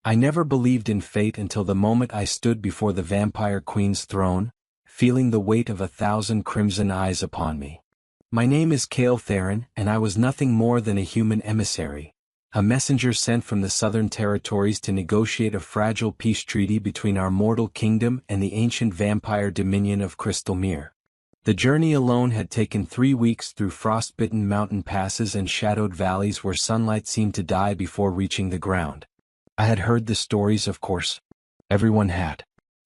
I never believed in fate until the moment I stood before the Vampire Queen's throne, feeling the weight of 1,000 crimson eyes upon me. My name is Cale Theron, and I was nothing more than a human emissary, a messenger sent from the Southern Territories to negotiate a fragile peace treaty between our mortal kingdom and the ancient vampire dominion of Crystalmere. The journey alone had taken 3 weeks through frostbitten mountain passes and shadowed valleys where sunlight seemed to die before reaching the ground. I had heard the stories, of course. Everyone had.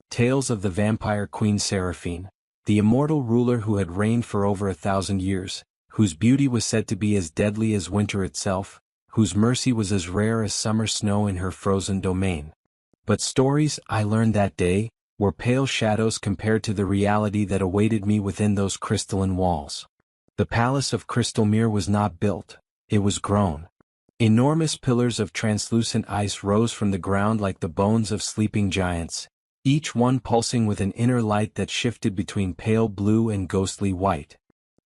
Tales of the vampire Queen Seraphine, the immortal ruler who had reigned for over 1,000 years, whose beauty was said to be as deadly as winter itself, whose mercy was as rare as summer snow in her frozen domain. But stories, I learned that day, were pale shadows compared to the reality that awaited me within those crystalline walls. The palace of Crystalmere was not built, it was grown. Enormous pillars of translucent ice rose from the ground like the bones of sleeping giants, each one pulsing with an inner light that shifted between pale blue and ghostly white.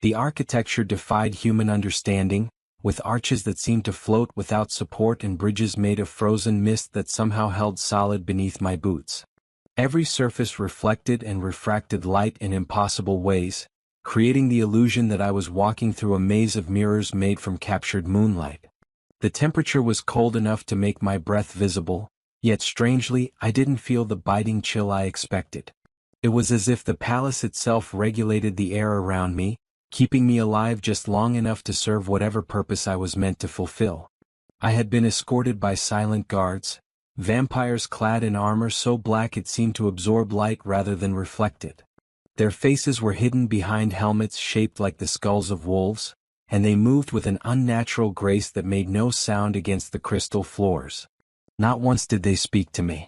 The architecture defied human understanding, with arches that seemed to float without support and bridges made of frozen mist that somehow held solid beneath my boots. Every surface reflected and refracted light in impossible ways, creating the illusion that I was walking through a maze of mirrors made from captured moonlight. The temperature was cold enough to make my breath visible, yet strangely, I didn't feel the biting chill I expected. It was as if the palace itself regulated the air around me, keeping me alive just long enough to serve whatever purpose I was meant to fulfill. I had been escorted by silent guards, vampires clad in armor so black it seemed to absorb light rather than reflect it. Their faces were hidden behind helmets shaped like the skulls of wolves, and they moved with an unnatural grace that made no sound against the crystal floors. Not once did they speak to me.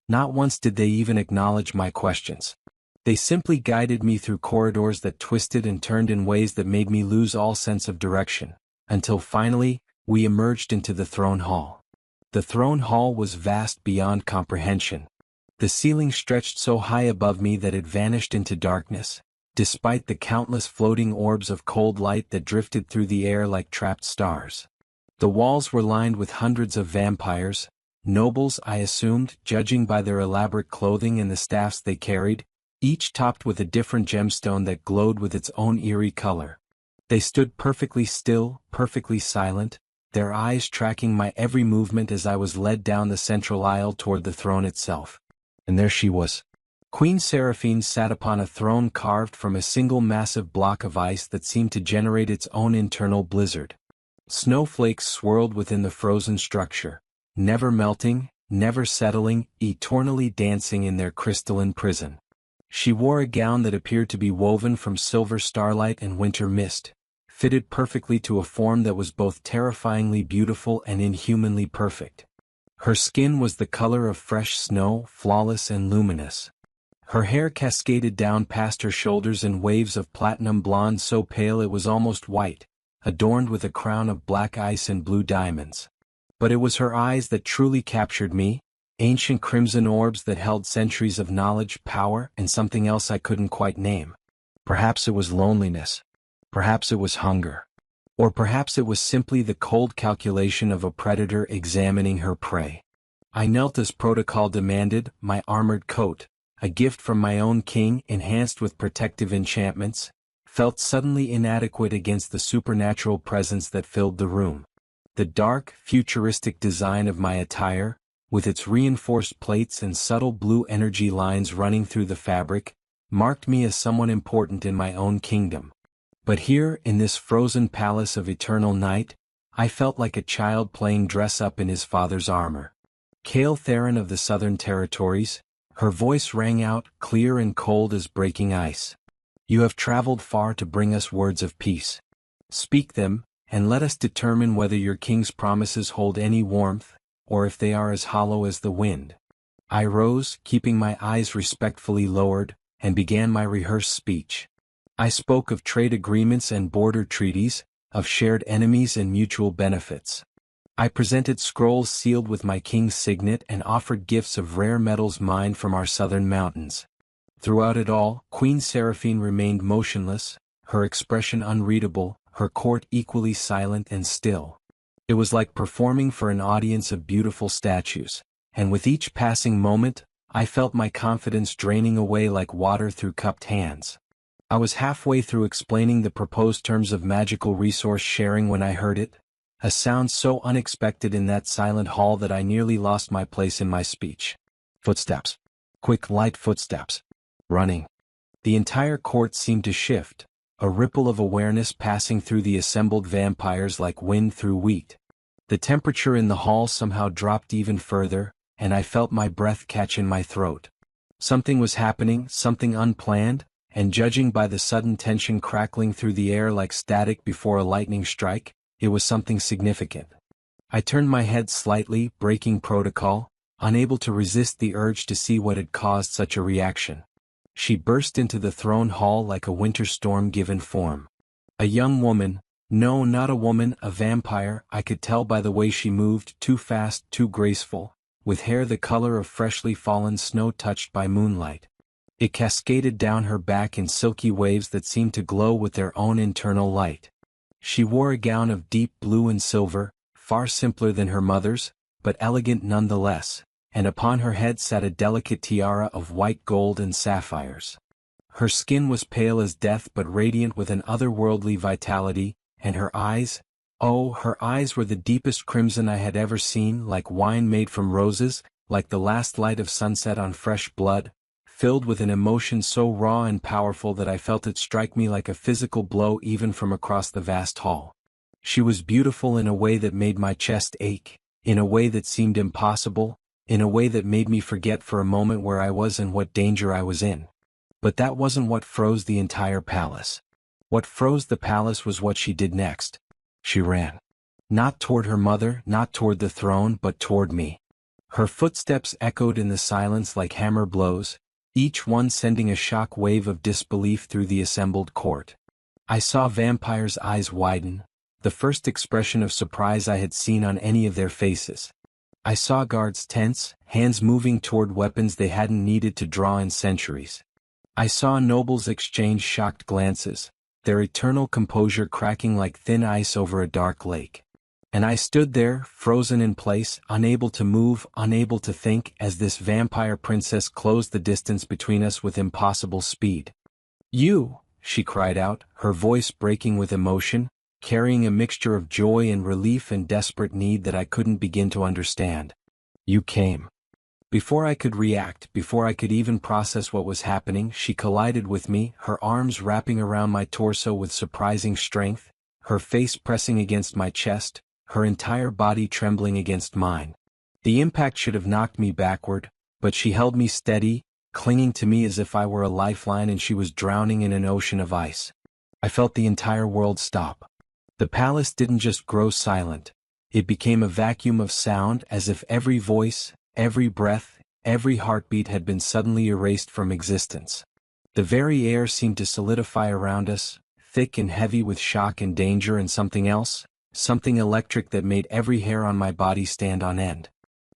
Not once did they even acknowledge my questions. They simply guided me through corridors that twisted and turned in ways that made me lose all sense of direction, until finally, we emerged into the throne hall. The throne hall was vast beyond comprehension. The ceiling stretched so high above me that it vanished into darkness, despite the countless floating orbs of cold light that drifted through the air like trapped stars. The walls were lined with hundreds of vampires, nobles I assumed, judging by their elaborate clothing and the staffs they carried, each topped with a different gemstone that glowed with its own eerie color. They stood perfectly still, perfectly silent, their eyes tracking my every movement as I was led down the central aisle toward the throne itself. And there she was. Queen Seraphine sat upon a throne carved from a single massive block of ice that seemed to generate its own internal blizzard. Snowflakes swirled within the frozen structure, never melting, never settling, eternally dancing in their crystalline prison. She wore a gown that appeared to be woven from silver starlight and winter mist, fitted perfectly to a form that was both terrifyingly beautiful and inhumanly perfect. Her skin was the color of fresh snow, flawless and luminous. Her hair cascaded down past her shoulders in waves of platinum blonde so pale it was almost white, adorned with a crown of black ice and blue diamonds. But it was her eyes that truly captured me, ancient crimson orbs that held centuries of knowledge, power, and something else I couldn't quite name. Perhaps it was loneliness. Perhaps it was hunger. Or perhaps it was simply the cold calculation of a predator examining her prey. I knelt as protocol demanded, my armored coat, a gift from my own king enhanced with protective enchantments, felt suddenly inadequate against the supernatural presence that filled the room. The dark, futuristic design of my attire, with its reinforced plates and subtle blue energy lines running through the fabric, marked me as someone important in my own kingdom. But here, in this frozen palace of eternal night, I felt like a child playing dress-up in his father's armor. Cale Theron of the Southern Territories, her voice rang out, clear and cold as breaking ice. You have traveled far to bring us words of peace. Speak them, and let us determine whether your king's promises hold any warmth, or if they are as hollow as the wind. I rose, keeping my eyes respectfully lowered, and began my rehearsed speech. I spoke of trade agreements and border treaties, of shared enemies and mutual benefits. I presented scrolls sealed with my king's signet and offered gifts of rare metals mined from our southern mountains. Throughout it all, Queen Seraphine remained motionless, her expression unreadable, her court equally silent and still. It was like performing for an audience of beautiful statues. and with each passing moment, I felt my confidence draining away like water through cupped hands. I was halfway through explaining the proposed terms of magical resource sharing when I heard it, a sound so unexpected in that silent hall that I nearly lost my place in my speech. Footsteps. Quick, light footsteps. Running. The entire court seemed to shift, a ripple of awareness passing through the assembled vampires like wind through wheat. The temperature in the hall somehow dropped even further, and I felt my breath catch in my throat. Something was happening, something unplanned, and judging by the sudden tension crackling through the air like static before a lightning strike, it was something significant. I turned my head slightly, breaking protocol, unable to resist the urge to see what had caused such a reaction. She burst into the throne hall like a winter storm given form. A young woman, no, not a woman, a vampire, I could tell by the way she moved, too fast, too graceful, with hair the color of freshly fallen snow touched by moonlight. It cascaded down her back in silky waves that seemed to glow with their own internal light. She wore a gown of deep blue and silver, far simpler than her mother's, but elegant nonetheless, and upon her head sat a delicate tiara of white gold and sapphires. Her skin was pale as death but radiant with an otherworldly vitality, and her eyes, oh, her eyes were the deepest crimson I had ever seen, like wine made from roses, like the last light of sunset on fresh blood, filled with an emotion so raw and powerful that I felt it strike me like a physical blow even from across the vast hall. She was beautiful in a way that made my chest ache, in a way that seemed impossible, in a way that made me forget for a moment where I was and what danger I was in. But that wasn't what froze the entire palace. What froze the palace was what she did next. She ran. Not toward her mother, not toward the throne, but toward me. Her footsteps echoed in the silence like hammer blows, each one sending a shock wave of disbelief through the assembled court. I saw vampires' eyes widen, the first expression of surprise I had seen on any of their faces. I saw guards tense, hands moving toward weapons they hadn't needed to draw in centuries. I saw nobles exchange shocked glances, their eternal composure cracking like thin ice over a dark lake. And I stood there, frozen in place, unable to move, unable to think, as this vampire princess closed the distance between us with impossible speed. "You!" she cried out, her voice breaking with emotion, carrying a mixture of joy and relief and desperate need that I couldn't begin to understand. "You came." Before I could react, before I could even process what was happening, she collided with me, her arms wrapping around my torso with surprising strength, her face pressing against my chest, her entire body trembling against mine. The impact should have knocked me backward, but she held me steady, clinging to me as if I were a lifeline and she was drowning in an ocean of ice. I felt the entire world stop. The palace didn't just grow silent. It became a vacuum of sound, as if every voice, every breath, every heartbeat had been suddenly erased from existence. The very air seemed to solidify around us, thick and heavy with shock and danger and something else, something electric that made every hair on my body stand on end.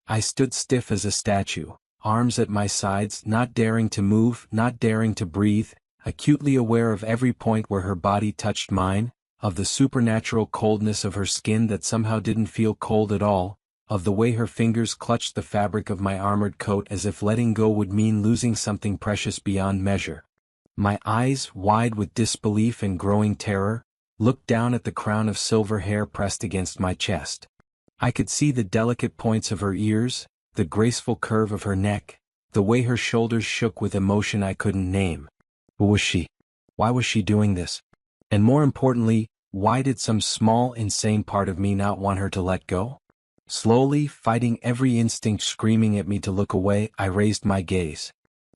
I stood stiff as a statue, arms at my sides, not daring to move, not daring to breathe, acutely aware of every point where her body touched mine, of the supernatural coldness of her skin that somehow didn't feel cold at all, of the way her fingers clutched the fabric of my armored coat as if letting go would mean losing something precious beyond measure. My eyes, wide with disbelief and growing terror, looked down at the crown of silver hair pressed against my chest. I could see the delicate points of her ears, the graceful curve of her neck, the way her shoulders shook with emotion I couldn't name. Who was she? Why was she doing this? And more importantly, why did some small, insane part of me not want her to let go? Slowly, fighting every instinct screaming at me to look away, I raised my gaze.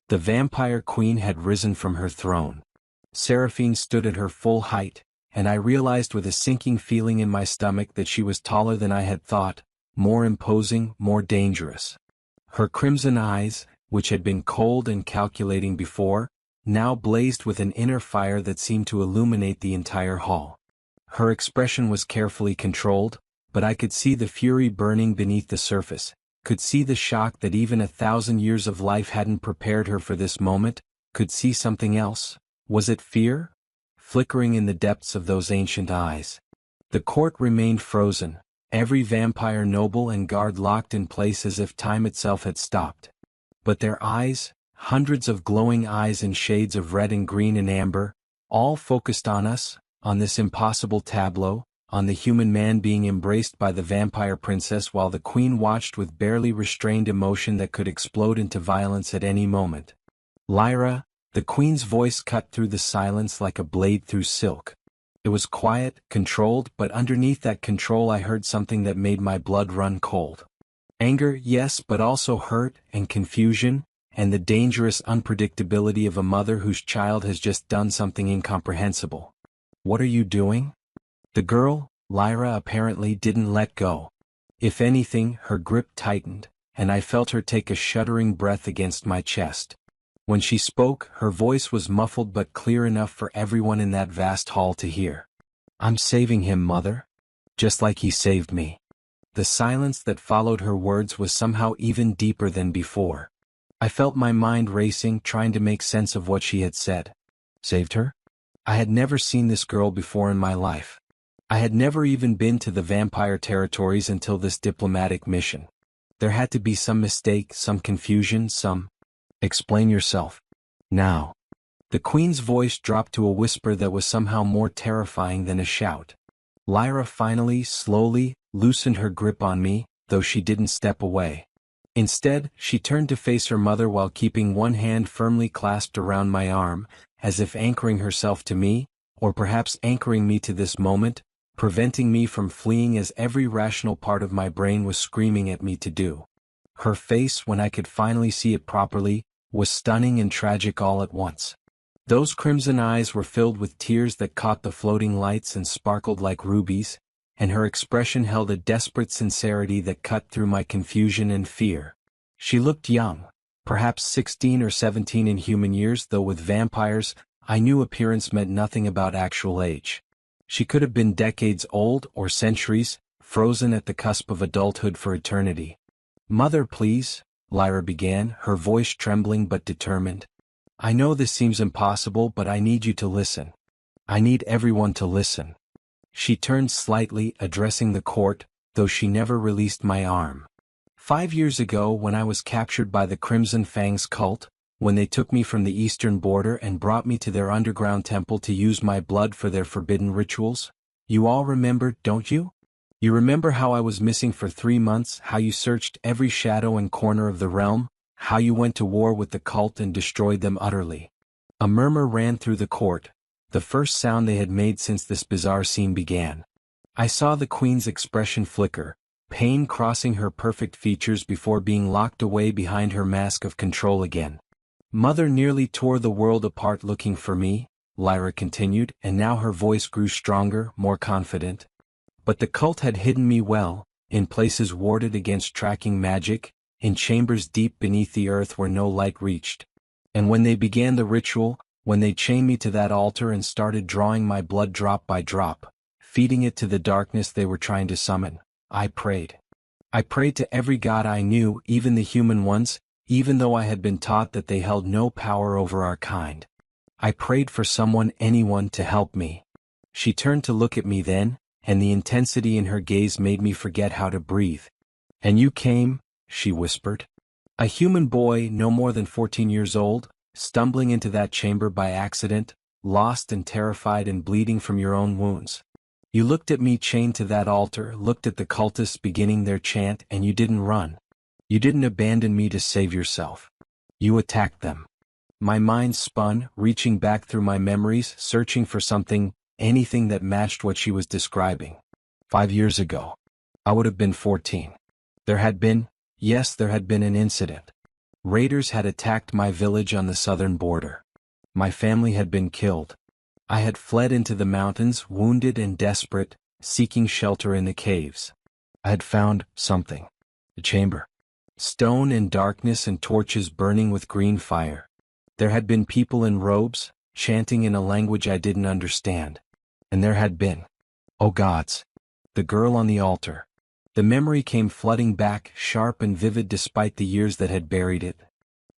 The vampire queen had risen from her throne. Seraphine stood at her full height, and I realized with a sinking feeling in my stomach that she was taller than I had thought, more imposing, more dangerous. Her crimson eyes, which had been cold and calculating before, now blazed with an inner fire that seemed to illuminate the entire hall. Her expression was carefully controlled, but I could see the fury burning beneath the surface, could see the shock that even 1,000 years of life hadn't prepared her for this moment, could see something else. Was it fear? Flickering in the depths of those ancient eyes. The court remained frozen, every vampire noble and guard locked in place as if time itself had stopped. But their eyes, hundreds of glowing eyes in shades of red and green and amber, all focused on us, on this impossible tableau, on the human man being embraced by the vampire princess while the queen watched with barely restrained emotion that could explode into violence at any moment. Lyra, the queen's voice cut through the silence like a blade through silk. It was quiet, controlled, but underneath that control I heard something that made my blood run cold. Anger, yes, but also hurt and confusion, and the dangerous unpredictability of a mother whose child has just done something incomprehensible. What are you doing? The girl, Lyra, apparently didn't let go. If anything, her grip tightened, and I felt her take a shuddering breath against my chest. When she spoke, her voice was muffled but clear enough for everyone in that vast hall to hear. I'm saving him, Mother. Just like he saved me. The silence that followed her words was somehow even deeper than before. I felt my mind racing, trying to make sense of what she had said. Saved her? I had never seen this girl before in my life. I had never even been to the vampire territories until this diplomatic mission. There had to be some mistake, some confusion, some... Explain yourself. Now. The queen's voice dropped to a whisper that was somehow more terrifying than a shout. Lyra finally, slowly, loosened her grip on me, though she didn't step away. Instead, she turned to face her mother while keeping one hand firmly clasped around my arm, as if anchoring herself to me, or perhaps anchoring me to this moment, preventing me from fleeing as every rational part of my brain was screaming at me to do. Her face, when I could finally see it properly, was stunning and tragic all at once. Those crimson eyes were filled with tears that caught the floating lights and sparkled like rubies, and her expression held a desperate sincerity that cut through my confusion and fear. She looked young, perhaps 16 or 17 in human years, though with vampires, I knew appearance meant nothing about actual age. She could have been decades old or centuries, frozen at the cusp of adulthood for eternity. Mother, please, Lyra began, her voice trembling but determined. I know this seems impossible, but I need you to listen. I need everyone to listen. She turned slightly, addressing the court, though she never released my arm. 5 years ago, when I was captured by the Crimson Fangs cult, when they took me from the eastern border and brought me to their underground temple to use my blood for their forbidden rituals, you all remember, don't you? You remember how I was missing for 3 months, how you searched every shadow and corner of the realm, how you went to war with the cult and destroyed them utterly. A murmur ran through the court, the first sound they had made since this bizarre scene began. I saw the queen's expression flicker, pain crossing her perfect features before being locked away behind her mask of control again. Mother nearly tore the world apart looking for me, Lyra continued, and now her voice grew stronger, more confident. But the cult had hidden me well, in places warded against tracking magic, in chambers deep beneath the earth where no light reached. And when they began the ritual, when they chained me to that altar and started drawing my blood drop by drop, feeding it to the darkness they were trying to summon, I prayed. I prayed to every god I knew, even the human ones, even though I had been taught that they held no power over our kind. I prayed for someone, anyone, to help me. She turned to look at me then, and the intensity in her gaze made me forget how to breathe. And you came, she whispered. A human boy no more than 14 years old, stumbling into that chamber by accident, lost and terrified and bleeding from your own wounds. You looked at me chained to that altar, looked at the cultists beginning their chant, and you didn't run. You didn't abandon me to save yourself. You attacked them. My mind spun, reaching back through my memories, searching for something, anything that matched what she was describing. 5 years ago. I would have been 14. There had been an incident. Raiders had attacked my village on the southern border. My family had been killed. I had fled into the mountains, wounded and desperate, seeking shelter in the caves. I had found something. A chamber. Stone and darkness and torches burning with green fire. There had been people in robes, chanting in a language I didn't understand. And there had been, oh gods, the girl on the altar. The memory came flooding back, sharp and vivid despite the years that had buried it.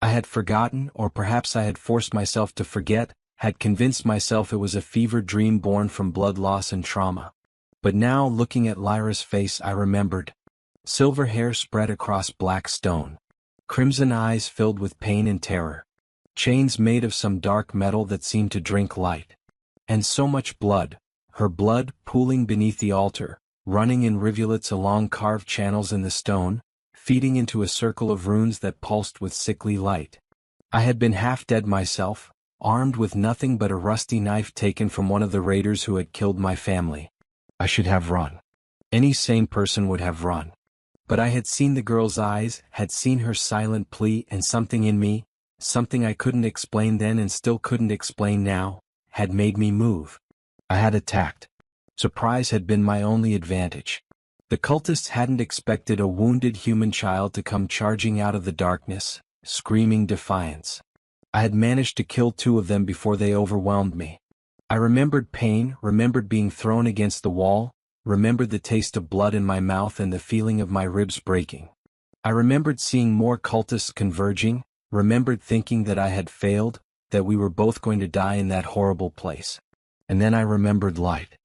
I had forgotten, or perhaps I had forced myself to forget, had convinced myself it was a fever dream born from blood loss and trauma. But now looking at Lyra's face I remembered. Silver hair spread across black stone. Crimson eyes filled with pain and terror. Chains made of some dark metal that seemed to drink light. And so much blood, her blood pooling beneath the altar, running in rivulets along carved channels in the stone, feeding into a circle of runes that pulsed with sickly light. I had been half dead myself, armed with nothing but a rusty knife taken from one of the raiders who had killed my family. I should have run. Any sane person would have run. But I had seen the girl's eyes, had seen her silent plea, and something in me, something I couldn't explain then and still couldn't explain now, had made me move. I had attacked. Surprise had been my only advantage. The cultists hadn't expected a wounded human child to come charging out of the darkness, screaming defiance. I had managed to kill 2 of them before they overwhelmed me. I remembered pain, remembered being thrown against the wall, remembered the taste of blood in my mouth and the feeling of my ribs breaking. I remembered seeing more cultists converging, remembered thinking that I had failed, that we were both going to die in that horrible place. And then I remembered light.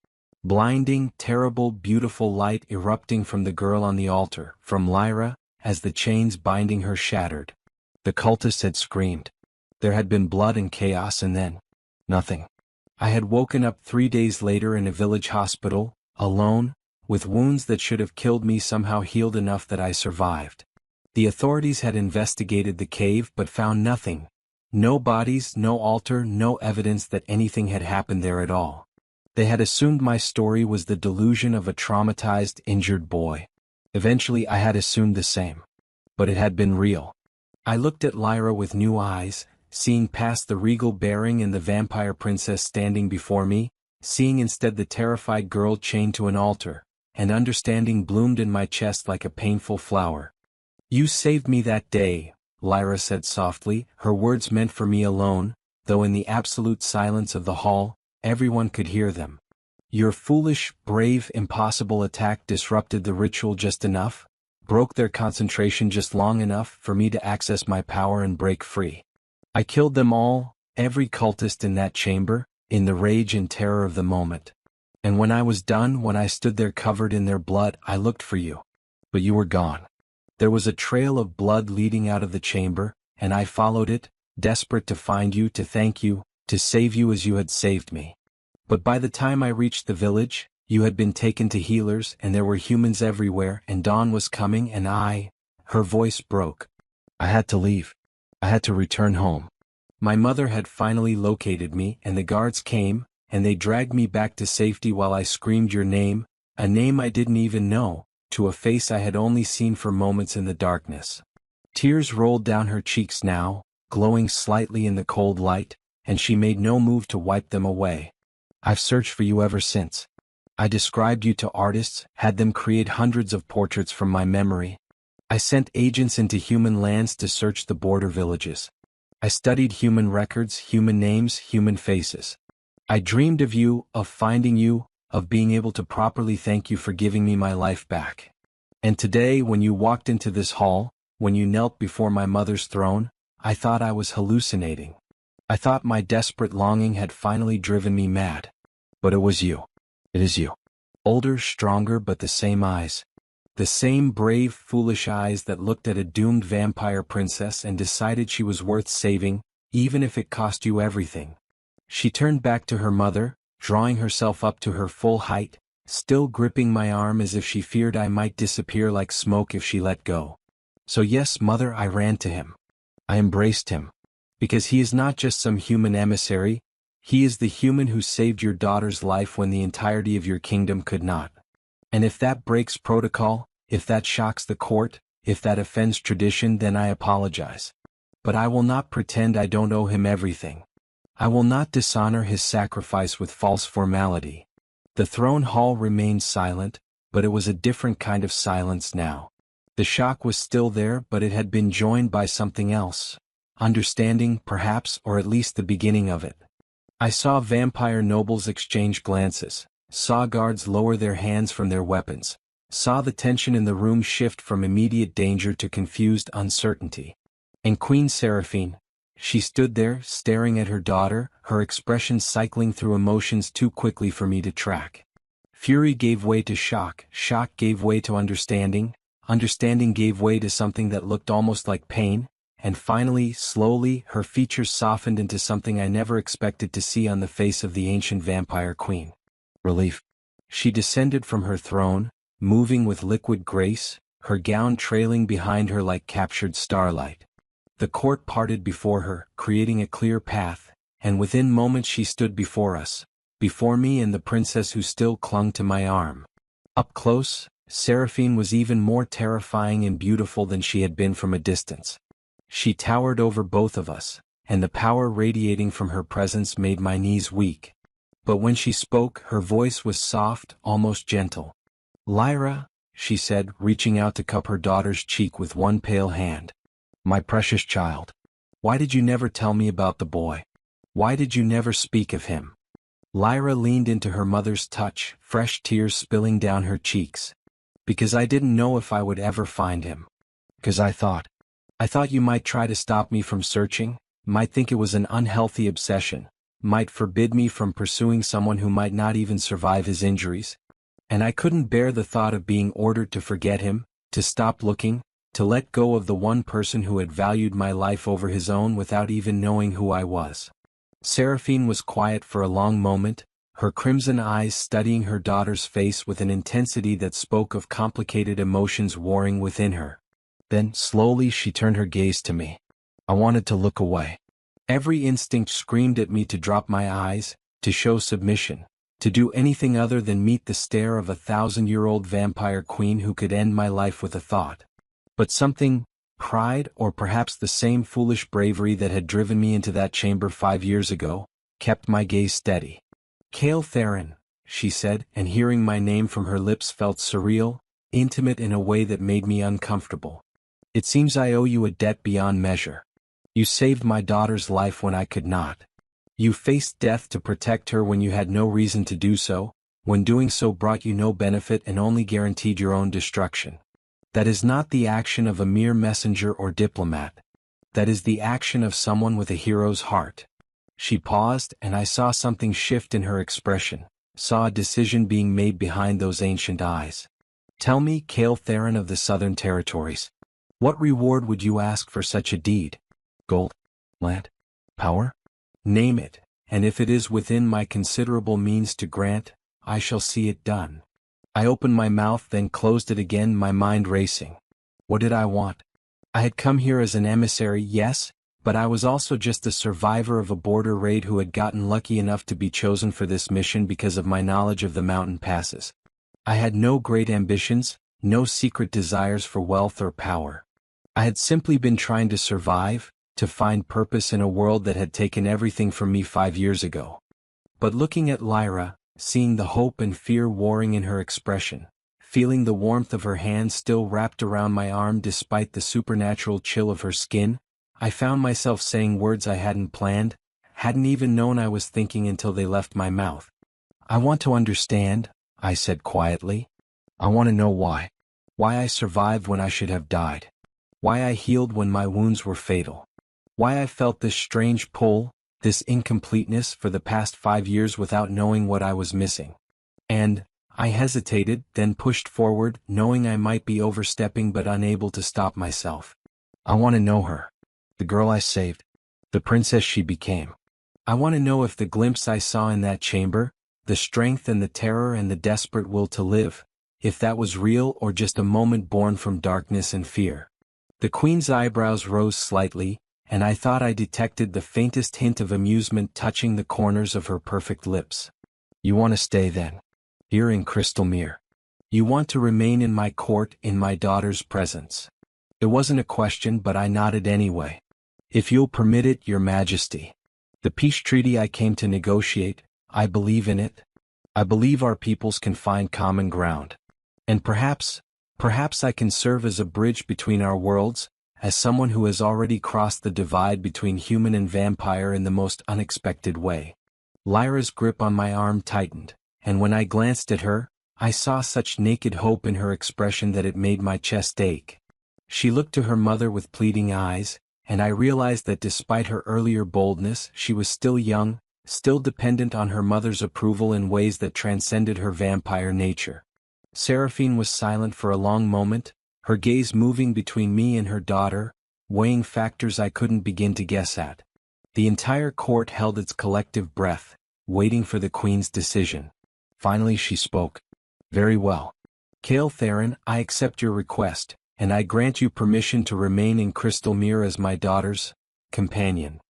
Blinding, terrible, beautiful light erupting from the girl on the altar, from Lyra, as the chains binding her shattered. The cultists had screamed. There had been blood and chaos and then nothing. I had woken up 3 days later in a village hospital, alone, with wounds that should have killed me somehow healed enough that I survived. The authorities had investigated the cave but found nothing. No bodies, no altar, no evidence that anything had happened there at all. They had assumed my story was the delusion of a traumatized, injured boy. Eventually I had assumed the same. But it had been real. I looked at Lyra with new eyes, seeing past the regal bearing and the vampire princess standing before me, seeing instead the terrified girl chained to an altar, and understanding bloomed in my chest like a painful flower. "You saved me that day," Lyra said softly, her words meant for me alone, though in the absolute silence of the hall, everyone could hear them. "Your foolish, brave, impossible attack disrupted the ritual just enough, broke their concentration just long enough for me to access my power and break free. I killed them all, every cultist in that chamber, in the rage and terror of the moment. And when I was done, when I stood there covered in their blood, I looked for you. But you were gone. There was a trail of blood leading out of the chamber, and I followed it, desperate to find you, to thank you, to save you as you had saved me. But by the time I reached the village, you had been taken to healers and there were humans everywhere and dawn was coming and her voice broke. I had to leave. I had to return home. My mother had finally located me and the guards came, and they dragged me back to safety while I screamed your name, a name I didn't even know, to a face I had only seen for moments in the darkness. Tears rolled down her cheeks now, glowing slightly in the cold light, and she made no move to wipe them away. I've searched for you ever since. I described you to artists, had them create hundreds of portraits from my memory. I sent agents into human lands to search the border villages. I studied human records, human names, human faces. I dreamed of you, of finding you, of being able to properly thank you for giving me my life back. And today, when you walked into this hall, when you knelt before my mother's throne, I thought I was hallucinating. I thought my desperate longing had finally driven me mad. But it was you. It is you. Older, stronger, but the same eyes. The same brave, foolish eyes that looked at a doomed vampire princess and decided she was worth saving, even if it cost you everything. She turned back to her mother, drawing herself up to her full height, still gripping my arm as if she feared I might disappear like smoke if she let go. So yes, mother, I ran to him. I embraced him. Because he is not just some human emissary, he is the human who saved your daughter's life when the entirety of your kingdom could not. And if that breaks protocol, if that shocks the court, if that offends tradition, then I apologize. But I will not pretend I don't owe him everything. I will not dishonor his sacrifice with false formality. The throne hall remained silent, but it was a different kind of silence now. The shock was still there, but it had been joined by something else. Understanding, perhaps, or at least the beginning of it. I saw vampire nobles exchange glances, saw guards lower their hands from their weapons, saw the tension in the room shift from immediate danger to confused uncertainty. And Queen Seraphine, she stood there, staring at her daughter, her expression cycling through emotions too quickly for me to track. Fury gave way to shock, shock gave way to understanding, understanding gave way to something that looked almost like pain, and finally, slowly, her features softened into something I never expected to see on the face of the ancient vampire queen. Relief. She descended from her throne, moving with liquid grace, her gown trailing behind her like captured starlight. The court parted before her, creating a clear path, and within moments she stood before us, before me and the princess who still clung to my arm. Up close, Seraphine was even more terrifying and beautiful than she had been from a distance. She towered over both of us, and the power radiating from her presence made my knees weak. But when she spoke, her voice was soft, almost gentle. "Lyra," she said, reaching out to cup her daughter's cheek with one pale hand. "My precious child. Why did you never tell me about the boy? Why did you never speak of him?" Lyra leaned into her mother's touch, fresh tears spilling down her cheeks. "Because I didn't know if I would ever find him. Because I thought you might try to stop me from searching, might think it was an unhealthy obsession, might forbid me from pursuing someone who might not even survive his injuries. And I couldn't bear the thought of being ordered to forget him, to stop looking, to let go of the one person who had valued my life over his own without even knowing who I was." Seraphine was quiet for a long moment, her crimson eyes studying her daughter's face with an intensity that spoke of complicated emotions warring within her. Then, slowly, she turned her gaze to me. I wanted to look away. Every instinct screamed at me to drop my eyes, to show submission, to do anything other than meet the stare of a 1,000-year-old vampire queen who could end my life with a thought. But something, pride or perhaps the same foolish bravery that had driven me into that chamber 5 years ago, kept my gaze steady. "Cale Theron," she said, and hearing my name from her lips felt surreal, intimate in a way that made me uncomfortable. "It seems I owe you a debt beyond measure. You saved my daughter's life when I could not. You faced death to protect her when you had no reason to do so, when doing so brought you no benefit and only guaranteed your own destruction. That is not the action of a mere messenger or diplomat. That is the action of someone with a hero's heart." She paused, and I saw something shift in her expression, saw a decision being made behind those ancient eyes. "Tell me, Cale Theron of the Southern Territories, what reward would you ask for such a deed? Gold? Land? Power? Name it, and if it is within my considerable means to grant, I shall see it done." I opened my mouth, then closed it again, my mind racing. What did I want? I had come here as an emissary, yes, but I was also just a survivor of a border raid who had gotten lucky enough to be chosen for this mission because of my knowledge of the mountain passes. I had no great ambitions, no secret desires for wealth or power. I had simply been trying to survive, to find purpose in a world that had taken everything from me 5 years ago. But looking at Lyra, seeing the hope and fear warring in her expression, feeling the warmth of her hand still wrapped around my arm despite the supernatural chill of her skin, I found myself saying words I hadn't planned, hadn't even known I was thinking until they left my mouth. "I want to understand," I said quietly. "I want to know why. Why I survived when I should have died. Why I healed when my wounds were fatal. Why I felt this strange pull, this incompleteness for the past 5 years without knowing what I was missing." And I hesitated, then pushed forward, knowing I might be overstepping but unable to stop myself. "I want to know her. The girl I saved. The princess she became. I want to know if the glimpse I saw in that chamber, the strength and the terror and the desperate will to live, if that was real or just a moment born from darkness and fear." The queen's eyebrows rose slightly, and I thought I detected the faintest hint of amusement touching the corners of her perfect lips. "You want to stay then? Here in Crystal Mere? You want to remain in my court, in my daughter's presence?" It wasn't a question, but I nodded anyway. "If you'll permit it, Your Majesty. The peace treaty I came to negotiate, I believe in it. I believe our peoples can find common ground. And perhaps I can serve as a bridge between our worlds, as someone who has already crossed the divide between human and vampire in the most unexpected way." Lyra's grip on my arm tightened, and when I glanced at her, I saw such naked hope in her expression that it made my chest ache. She looked to her mother with pleading eyes, and I realized that despite her earlier boldness, she was still young, still dependent on her mother's approval in ways that transcended her vampire nature. Seraphine was silent for a long moment, her gaze moving between me and her daughter, weighing factors I couldn't begin to guess at. The entire court held its collective breath, waiting for the Queen's decision. Finally she spoke. "Very well. Kale Theron, I accept your request, and I grant you permission to remain in Crystalmere as my daughter's companion."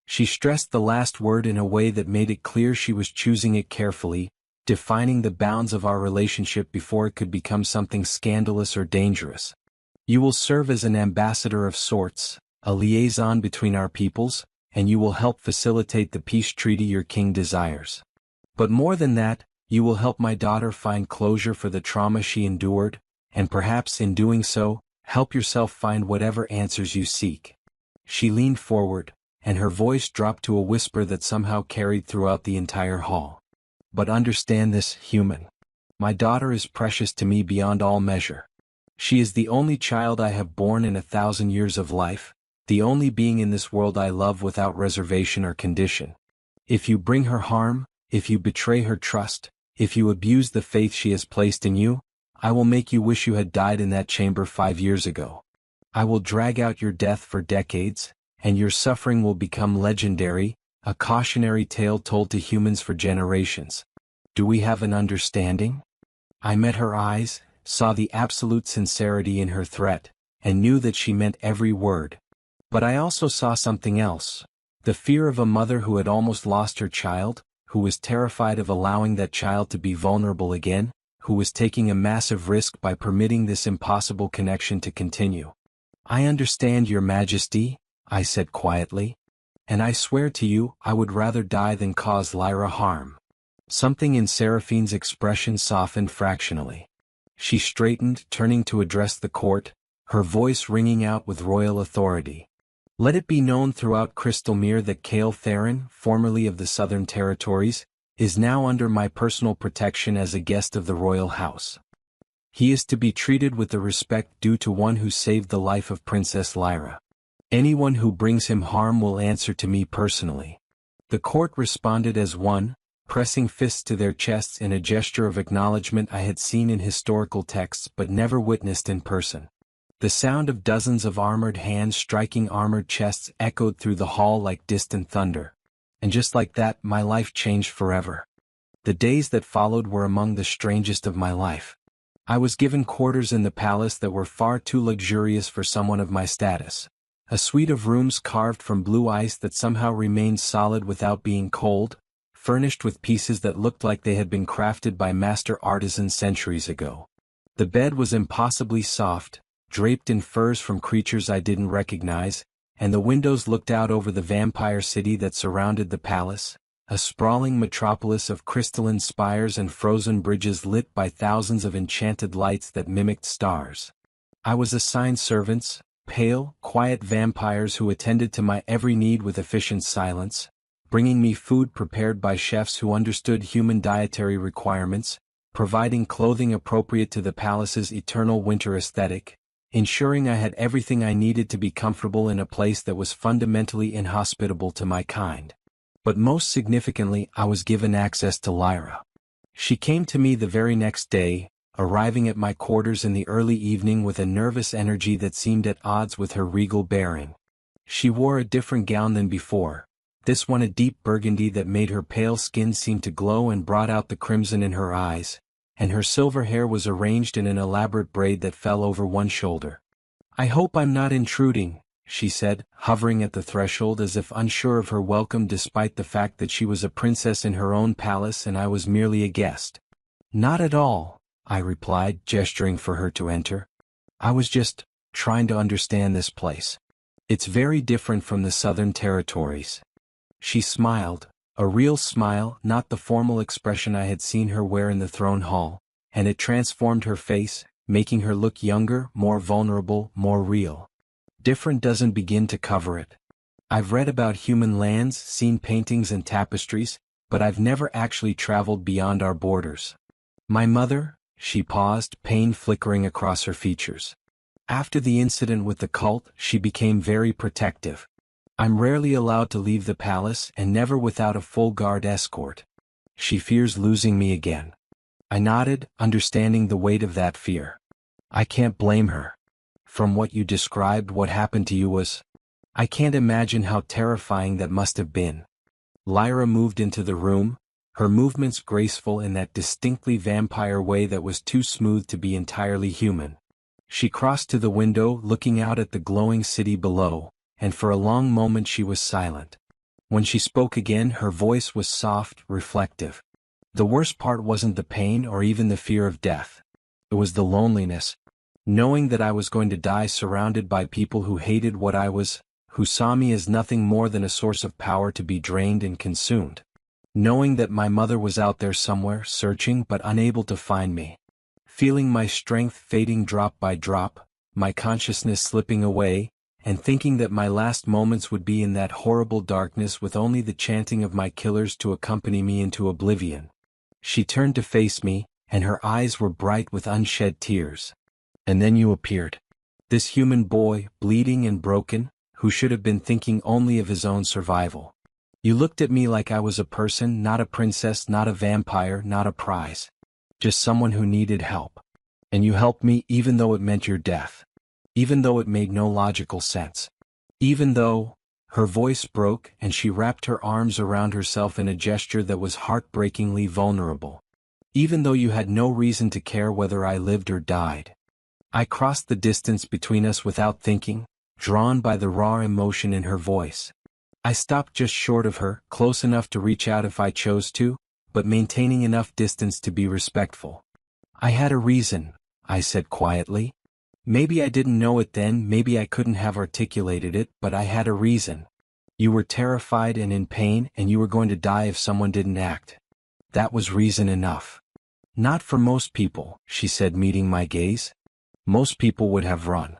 She stressed the last word in a way that made it clear she was choosing it carefully, defining the bounds of our relationship before it could become something scandalous or dangerous. "You will serve as an ambassador of sorts, a liaison between our peoples, and you will help facilitate the peace treaty your king desires. But more than that, you will help my daughter find closure for the trauma she endured, and perhaps in doing so, help yourself find whatever answers you seek." She leaned forward, and her voice dropped to a whisper that somehow carried throughout the entire hall. "But understand this, human. My daughter is precious to me beyond all measure. She is the only child I have borne in 1,000 years of life, the only being in this world I love without reservation or condition. If you bring her harm, if you betray her trust, if you abuse the faith she has placed in you, I will make you wish you had died in that chamber 5 years ago. I will drag out your death for decades, and your suffering will become legendary, a cautionary tale told to humans for generations. Do we have an understanding?" I met her eyes, saw the absolute sincerity in her threat, and knew that she meant every word. But I also saw something else, the fear of a mother who had almost lost her child, who was terrified of allowing that child to be vulnerable again, who was taking a massive risk by permitting this impossible connection to continue. "I understand, Your Majesty," I said quietly. "And I swear to you, I would rather die than cause Lyra harm." Something in Seraphine's expression softened fractionally. She straightened, turning to address the court, her voice ringing out with royal authority. "Let it be known throughout Crystalmere that Kale Theron, formerly of the Southern Territories, is now under my personal protection as a guest of the royal house. He is to be treated with the respect due to one who saved the life of Princess Lyra. Anyone who brings him harm will answer to me personally." The court responded as one, pressing fists to their chests in a gesture of acknowledgement I had seen in historical texts but never witnessed in person. The sound of dozens of armored hands striking armored chests echoed through the hall like distant thunder. And just like that, my life changed forever. The days that followed were among the strangest of my life. I was given quarters in the palace that were far too luxurious for someone of my status. A suite of rooms carved from blue ice that somehow remained solid without being cold, furnished with pieces that looked like they had been crafted by master artisans centuries ago. The bed was impossibly soft, draped in furs from creatures I didn't recognize, and the windows looked out over the vampire city that surrounded the palace, a sprawling metropolis of crystalline spires and frozen bridges lit by thousands of enchanted lights that mimicked stars. I was assigned servants, pale, quiet vampires who attended to my every need with efficient silence, bringing me food prepared by chefs who understood human dietary requirements, providing clothing appropriate to the palace's eternal winter aesthetic, ensuring I had everything I needed to be comfortable in a place that was fundamentally inhospitable to my kind. But most significantly, I was given access to Lyra. She came to me the very next day, arriving at my quarters in the early evening with a nervous energy that seemed at odds with her regal bearing. She wore a different gown than before, this one a deep burgundy that made her pale skin seem to glow and brought out the crimson in her eyes, and her silver hair was arranged in an elaborate braid that fell over one shoulder. "I hope I'm not intruding," she said, hovering at the threshold as if unsure of her welcome despite the fact that she was a princess in her own palace and I was merely a guest. "Not at all," I replied, gesturing for her to enter. "I was just trying to understand this place. It's very different from the Southern Territories." She smiled, a real smile, not the formal expression I had seen her wear in the throne hall, and it transformed her face, making her look younger, more vulnerable, more real. "Different doesn't begin to cover it. I've read about human lands, seen paintings and tapestries, but I've never actually traveled beyond our borders. My mother," she paused, pain flickering across her features. "After the incident with the cult, she became very protective. I'm rarely allowed to leave the palace and never without a full guard escort. She fears losing me again. I nodded, understanding the weight of that fear. I can't blame her. From what you described, what happened to you was... I can't imagine how terrifying that must have been. Lyra moved into the room, her movements graceful in that distinctly vampire way that was too smooth to be entirely human. She crossed to the window, looking out at the glowing city below, and for a long moment she was silent. When she spoke again, her voice was soft, reflective. The worst part wasn't the pain or even the fear of death. It was the loneliness, knowing that I was going to die surrounded by people who hated what I was, who saw me as nothing more than a source of power to be drained and consumed. Knowing that my mother was out there somewhere, searching but unable to find me. Feeling my strength fading drop by drop, my consciousness slipping away, and thinking that my last moments would be in that horrible darkness with only the chanting of my killers to accompany me into oblivion. She turned to face me, and her eyes were bright with unshed tears. And then you appeared. This human boy, bleeding and broken, who should have been thinking only of his own survival. You looked at me like I was a person, not a princess, not a vampire, not a prize. Just someone who needed help. And you helped me even though it meant your death. Even though it made no logical sense. Even though... Her voice broke and she wrapped her arms around herself in a gesture that was heartbreakingly vulnerable. Even though you had no reason to care whether I lived or died. I crossed the distance between us without thinking, drawn by the raw emotion in her voice. I stopped just short of her, close enough to reach out if I chose to, but maintaining enough distance to be respectful. I had a reason, I said quietly. Maybe I didn't know it then, maybe I couldn't have articulated it, but I had a reason. You were terrified and in pain, and you were going to die if someone didn't act. That was reason enough. Not for most people, she said, meeting my gaze. Most people would have run.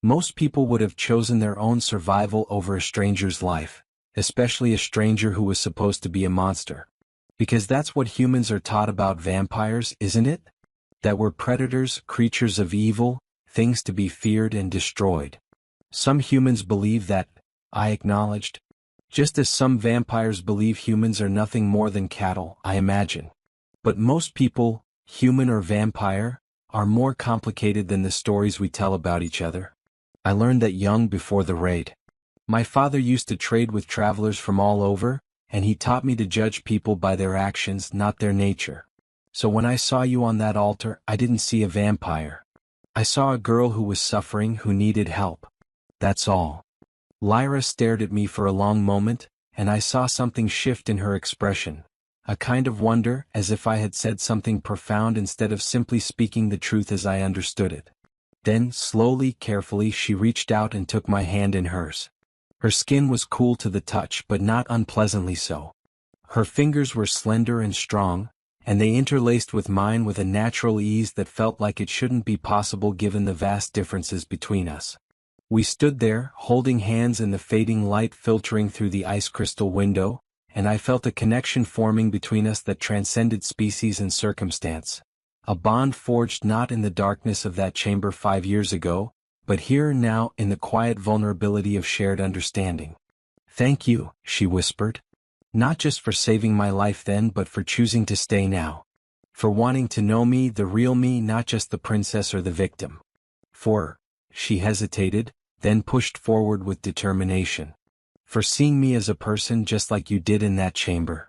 Most people would have chosen their own survival over a stranger's life, especially a stranger who was supposed to be a monster. Because that's what humans are taught about vampires, isn't it? That we're predators, creatures of evil, things to be feared and destroyed. Some humans believe that, I acknowledged. Just as some vampires believe humans are nothing more than cattle, I imagine. But most people, human or vampire, are more complicated than the stories we tell about each other. I learned that young before the raid. My father used to trade with travelers from all over, and he taught me to judge people by their actions, not their nature. So when I saw you on that altar, I didn't see a vampire. I saw a girl who was suffering, who needed help. That's all. Lyra stared at me for a long moment, and I saw something shift in her expression. A kind of wonder, as if I had said something profound instead of simply speaking the truth as I understood it. Then, slowly, carefully, she reached out and took my hand in hers. Her skin was cool to the touch, but not unpleasantly so. Her fingers were slender and strong, and they interlaced with mine with a natural ease that felt like it shouldn't be possible given the vast differences between us. We stood there, holding hands in the fading light filtering through the ice crystal window, and I felt a connection forming between us that transcended species and circumstance. A bond forged not in the darkness of that chamber 5 years ago, but here and now in the quiet vulnerability of shared understanding. Thank you, she whispered. Not just for saving my life then, but for choosing to stay now. For wanting to know me, the real me, not just the princess or the victim. She hesitated, then pushed forward with determination. For seeing me as a person just like you did in that chamber.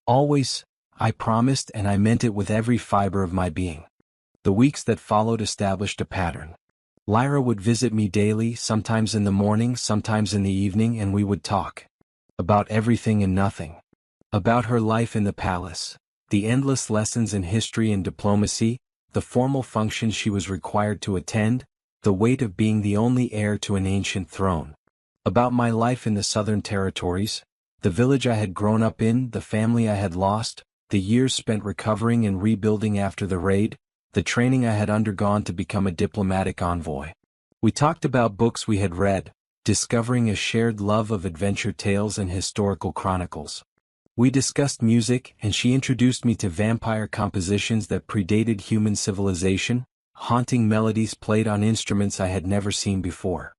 Always, I promised, and I meant it with every fiber of my being. The weeks that followed established a pattern. Lyra would visit me daily, sometimes in the morning, sometimes in the evening, and we would talk. About everything and nothing. About her life in the palace, the endless lessons in history and diplomacy, the formal functions she was required to attend, the weight of being the only heir to an ancient throne. About my life in the Southern Territories, the village I had grown up in, the family I had lost, the years spent recovering and rebuilding after the raid, the training I had undergone to become a diplomatic envoy. We talked about books we had read, discovering a shared love of adventure tales and historical chronicles. We discussed music, and she introduced me to vampire compositions that predated human civilization, haunting melodies played on instruments I had never seen before.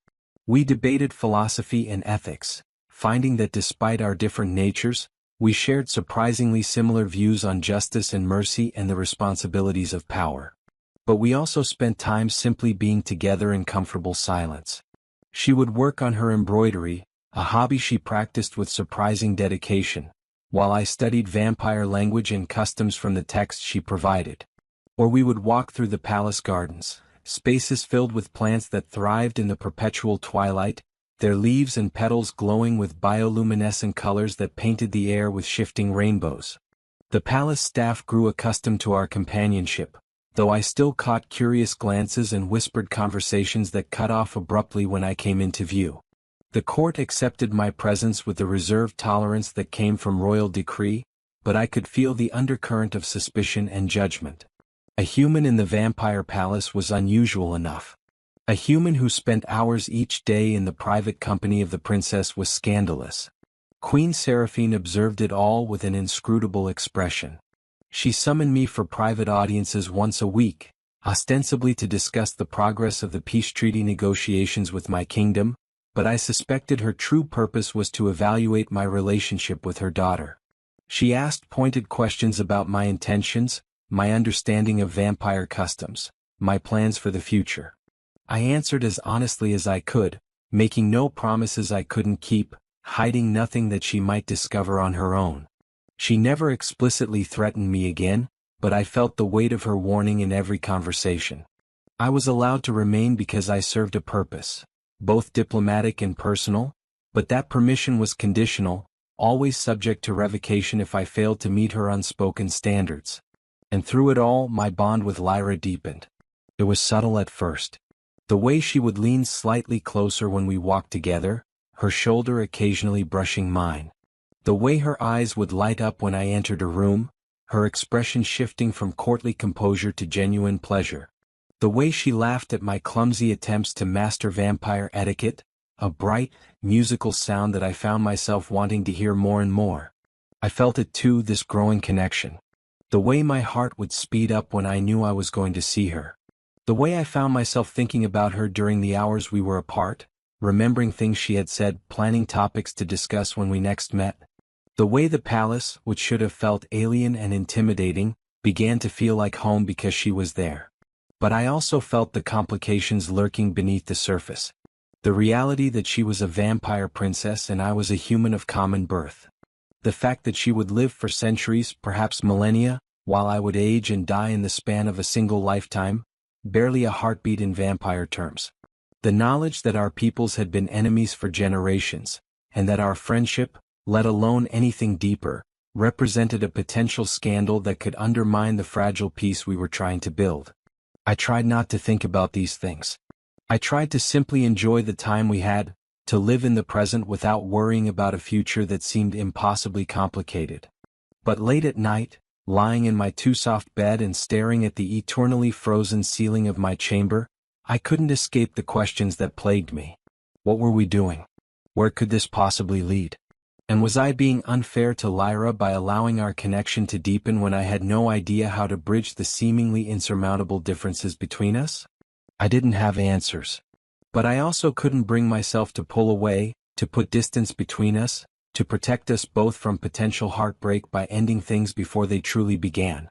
We debated philosophy and ethics, finding that despite our different natures, we shared surprisingly similar views on justice and mercy and the responsibilities of power. But we also spent time simply being together in comfortable silence. She would work on her embroidery, a hobby she practiced with surprising dedication, while I studied vampire language and customs from the texts she provided. Or we would walk through the palace gardens, spaces filled with plants that thrived in the perpetual twilight, their leaves and petals glowing with bioluminescent colors that painted the air with shifting rainbows. The palace staff grew accustomed to our companionship, though I still caught curious glances and whispered conversations that cut off abruptly when I came into view. The court accepted my presence with the reserved tolerance that came from royal decree, but I could feel the undercurrent of suspicion and judgment. A human in the vampire palace was unusual enough. A human who spent hours each day in the private company of the princess was scandalous. Queen Seraphine observed it all with an inscrutable expression. She summoned me for private audiences once a week, ostensibly to discuss the progress of the peace treaty negotiations with my kingdom, but I suspected her true purpose was to evaluate my relationship with her daughter. She asked pointed questions about my intentions, my understanding of vampire customs, my plans for the future. I answered as honestly as I could, making no promises I couldn't keep, hiding nothing that she might discover on her own. She never explicitly threatened me again, but I felt the weight of her warning in every conversation. I was allowed to remain because I served a purpose, both diplomatic and personal, but that permission was conditional, always subject to revocation if I failed to meet her unspoken standards. And through it all, my bond with Lyra deepened. It was subtle at first. The way she would lean slightly closer when we walked together, her shoulder occasionally brushing mine. The way her eyes would light up when I entered a room, her expression shifting from courtly composure to genuine pleasure. The way she laughed at my clumsy attempts to master vampire etiquette, a bright, musical sound that I found myself wanting to hear more and more. I felt it too, this growing connection. The way my heart would speed up when I knew I was going to see her. The way I found myself thinking about her during the hours we were apart, remembering things she had said, planning topics to discuss when we next met. The way the palace, which should have felt alien and intimidating, began to feel like home because she was there. But I also felt the complications lurking beneath the surface. The reality that she was a vampire princess and I was a human of common birth. The fact that she would live for centuries, perhaps millennia, while I would age and die in the span of a single lifetime, barely a heartbeat in vampire terms. The knowledge that our peoples had been enemies for generations, and that our friendship, let alone anything deeper, represented a potential scandal that could undermine the fragile peace we were trying to build. I tried not to think about these things. I tried to simply enjoy the time we had, to live in the present without worrying about a future that seemed impossibly complicated. But late at night, lying in my too-soft bed and staring at the eternally frozen ceiling of my chamber, I couldn't escape the questions that plagued me. What were we doing? Where could this possibly lead? And was I being unfair to Lyra by allowing our connection to deepen when I had no idea how to bridge the seemingly insurmountable differences between us? I didn't have answers. But I also couldn't bring myself to pull away, to put distance between us, to protect us both from potential heartbreak by ending things before they truly began.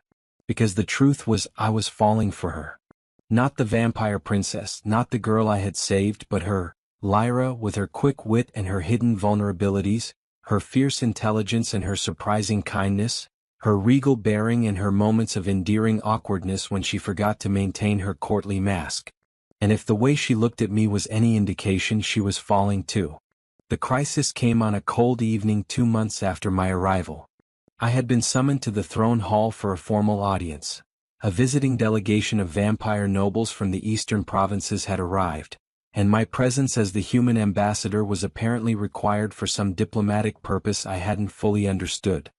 Because the truth was, I was falling for her. Not the vampire princess, not the girl I had saved, but her, Lyra, with her quick wit and her hidden vulnerabilities, her fierce intelligence and her surprising kindness, her regal bearing and her moments of endearing awkwardness when she forgot to maintain her courtly mask. And if the way she looked at me was any indication, she was falling too. The crisis came on a cold evening 2 months after my arrival. I had been summoned to the throne hall for a formal audience. A visiting delegation of vampire nobles from the eastern provinces had arrived, and my presence as the human ambassador was apparently required for some diplomatic purpose I hadn't fully understood.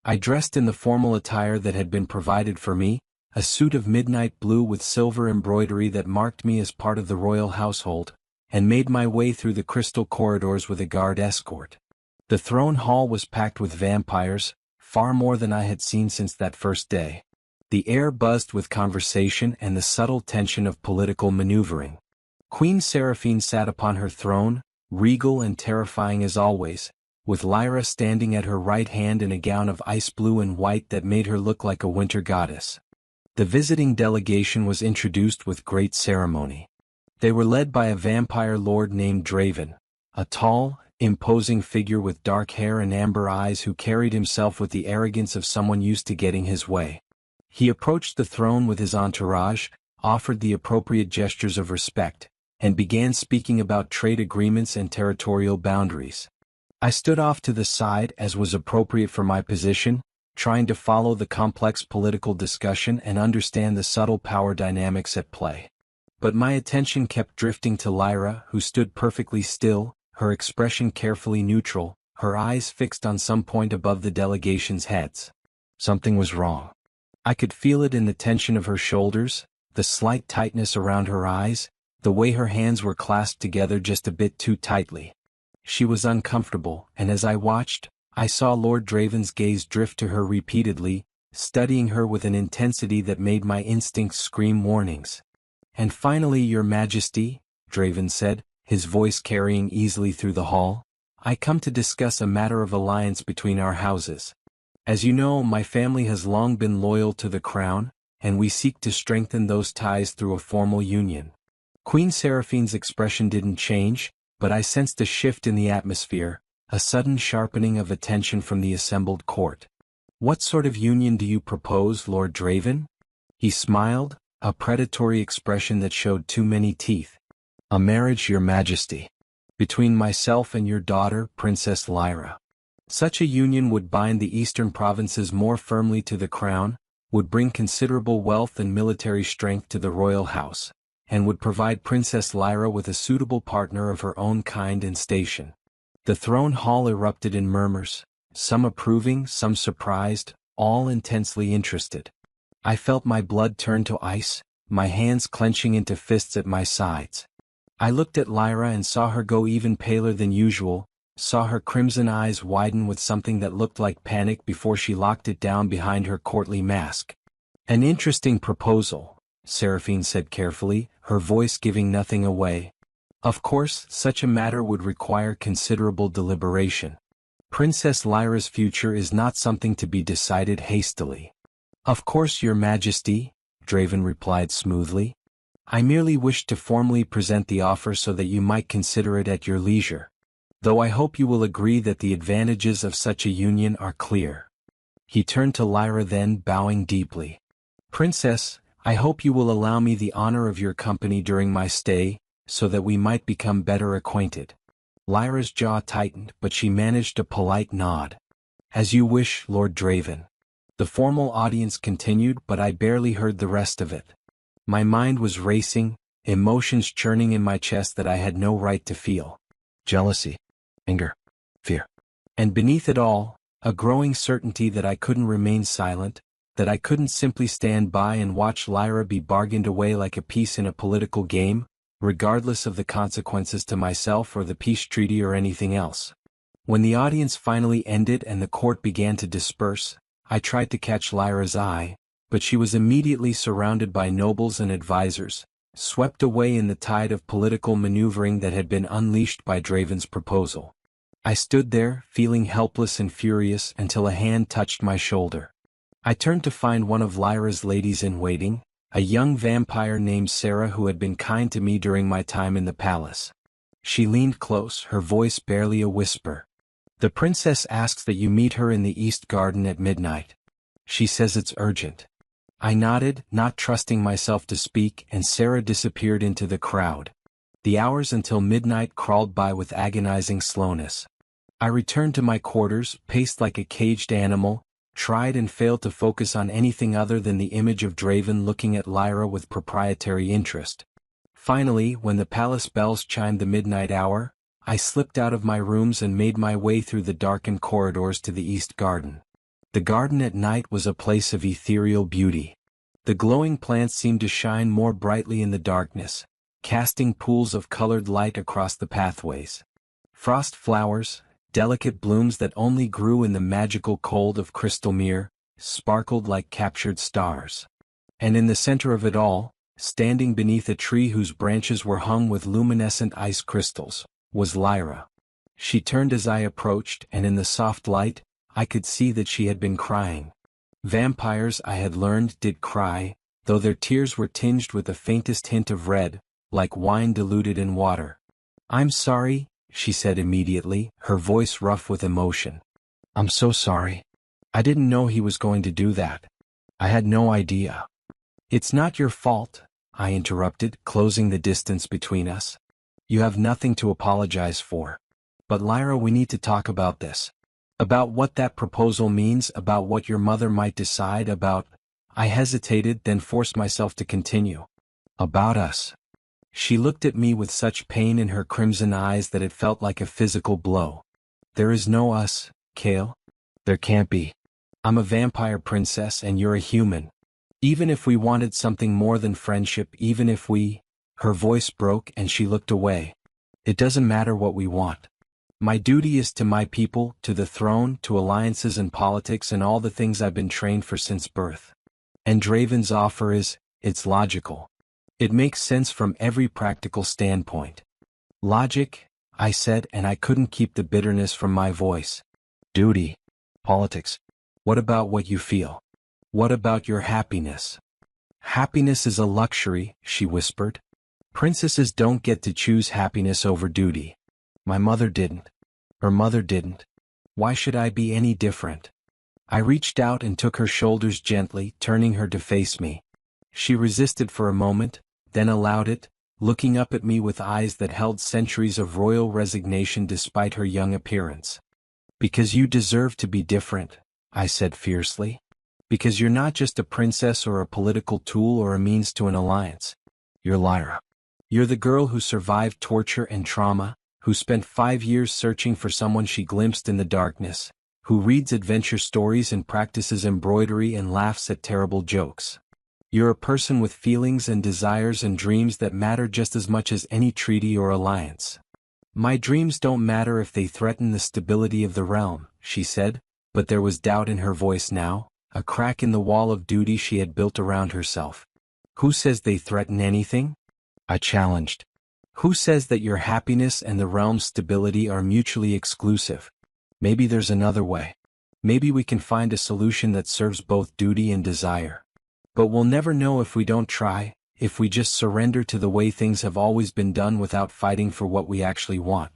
I dressed in the formal attire that had been provided for me, a suit of midnight blue with silver embroidery that marked me as part of the royal household, and made my way through the crystal corridors with a guard escort. The throne hall was packed with vampires, far more than I had seen since that first day. The air buzzed with conversation and the subtle tension of political maneuvering. Queen Seraphine sat upon her throne, regal and terrifying as always, with Lyra standing at her right hand in a gown of ice blue and white that made her look like a winter goddess. The visiting delegation was introduced with great ceremony. They were led by a vampire lord named Draven, a tall, imposing figure with dark hair and amber eyes who carried himself with the arrogance of someone used to getting his way. He approached the throne with his entourage, offered the appropriate gestures of respect, and began speaking about trade agreements and territorial boundaries. I stood off to the side as was appropriate for my position, trying to follow the complex political discussion and understand the subtle power dynamics at play. But my attention kept drifting to Lyra, who stood perfectly still, her expression carefully neutral, her eyes fixed on some point above the delegation's heads. Something was wrong. I could feel it in the tension of her shoulders, the slight tightness around her eyes, the way her hands were clasped together just a bit too tightly. She was uncomfortable, and as I watched, I saw Lord Draven's gaze drift to her repeatedly, studying her with an intensity that made my instincts scream warnings. "And finally, Your Majesty," Draven said, his voice carrying easily through the hall, "I come to discuss a matter of alliance between our houses. As you know, my family has long been loyal to the crown, and we seek to strengthen those ties through a formal union." Queen Seraphine's expression didn't change, but I sensed a shift in the atmosphere, a sudden sharpening of attention from the assembled court. "What sort of union do you propose, Lord Draven?" He smiled, a predatory expression that showed too many teeth. "A marriage, Your Majesty. Between myself and your daughter, Princess Lyra. Such a union would bind the eastern provinces more firmly to the crown, would bring considerable wealth and military strength to the royal house, and would provide Princess Lyra with a suitable partner of her own kind and station." The throne hall erupted in murmurs, some approving, some surprised, all intensely interested. I felt my blood turn to ice, my hands clenching into fists at my sides. I looked at Lyra and saw her go even paler than usual, saw her crimson eyes widen with something that looked like panic before she locked it down behind her courtly mask. "An interesting proposal," Seraphine said carefully, her voice giving nothing away. "Of course, such a matter would require considerable deliberation. Princess Lyra's future is not something to be decided hastily." "Of course, Your Majesty," Draven replied smoothly. "I merely wished to formally present the offer so that you might consider it at your leisure. Though I hope you will agree that the advantages of such a union are clear." He turned to Lyra then, bowing deeply. "Princess, I hope you will allow me the honor of your company during my stay, so that we might become better acquainted." Lyra's jaw tightened, but she managed a polite nod. "As you wish, Lord Draven." The formal audience continued, but I barely heard the rest of it. My mind was racing, emotions churning in my chest that I had no right to feel. Jealousy, anger, fear. And beneath it all, a growing certainty that I couldn't remain silent, that I couldn't simply stand by and watch Lyra be bargained away like a piece in a political game, regardless of the consequences to myself or the peace treaty or anything else. When the audience finally ended and the court began to disperse, I tried to catch Lyra's eye, but she was immediately surrounded by nobles and advisors, swept away in the tide of political maneuvering that had been unleashed by Draven's proposal. I stood there, feeling helpless and furious until a hand touched my shoulder. I turned to find one of Lyra's ladies-in-waiting, a young vampire named Sarah who had been kind to me during my time in the palace. She leaned close, her voice barely a whisper. "The princess asks that you meet her in the East Garden at midnight. She says it's urgent." I nodded, not trusting myself to speak, and Sarah disappeared into the crowd. The hours until midnight crawled by with agonizing slowness. I returned to my quarters, paced like a caged animal, tried and failed to focus on anything other than the image of Draven looking at Lyra with proprietary interest. Finally, when the palace bells chimed the midnight hour, I slipped out of my rooms and made my way through the darkened corridors to the East Garden. The garden at night was a place of ethereal beauty. The glowing plants seemed to shine more brightly in the darkness, casting pools of colored light across the pathways. Frost flowers, delicate blooms that only grew in the magical cold of Crystalmere, sparkled like captured stars. And in the center of it all, standing beneath a tree whose branches were hung with luminescent ice crystals, was Lyra. She turned as I approached, and in the soft light, I could see that she had been crying. Vampires, I had learned, did cry, though their tears were tinged with the faintest hint of red, like wine diluted in water. "I'm sorry," she said immediately, her voice rough with emotion. "I'm so sorry. I didn't know he was going to do that. I had no idea." "It's not your fault," I interrupted, closing the distance between us. "You have nothing to apologize for. But Lyra, we need to talk about this. About what that proposal means, about what your mother might decide, about—" I hesitated, then forced myself to continue. "About us." She looked at me with such pain in her crimson eyes that it felt like a physical blow. "There is no us, Kale. There can't be. I'm a vampire princess and you're a human. Even if we wanted something more than friendship, even if we—" Her voice broke and she looked away. "It doesn't matter what we want. My duty is to my people, to the throne, to alliances and politics and all the things I've been trained for since birth. And Draven's offer it's logical. It makes sense from every practical standpoint." "Logic?" I said, and I couldn't keep the bitterness from my voice. "Duty. Politics. What about what you feel? What about your happiness?" "Happiness is a luxury," she whispered. "Princesses don't get to choose happiness over duty. My mother didn't. Her mother didn't. Why should I be any different?" I reached out and took her shoulders gently, turning her to face me. She resisted for a moment, then allowed it, looking up at me with eyes that held centuries of royal resignation despite her young appearance. "Because you deserve to be different," I said fiercely. "Because you're not just a princess or a political tool or a means to an alliance. You're Lyra. You're the girl who survived torture and trauma, who spent 5 years searching for someone she glimpsed in the darkness, who reads adventure stories and practices embroidery and laughs at terrible jokes. You're a person with feelings and desires and dreams that matter just as much as any treaty or alliance." "My dreams don't matter if they threaten the stability of the realm," she said, but there was doubt in her voice now, a crack in the wall of duty she had built around herself. "Who says they threaten anything?" I challenged. "Who says that your happiness and the realm's stability are mutually exclusive? Maybe there's another way. Maybe we can find a solution that serves both duty and desire. But we'll never know if we don't try, if we just surrender to the way things have always been done without fighting for what we actually want."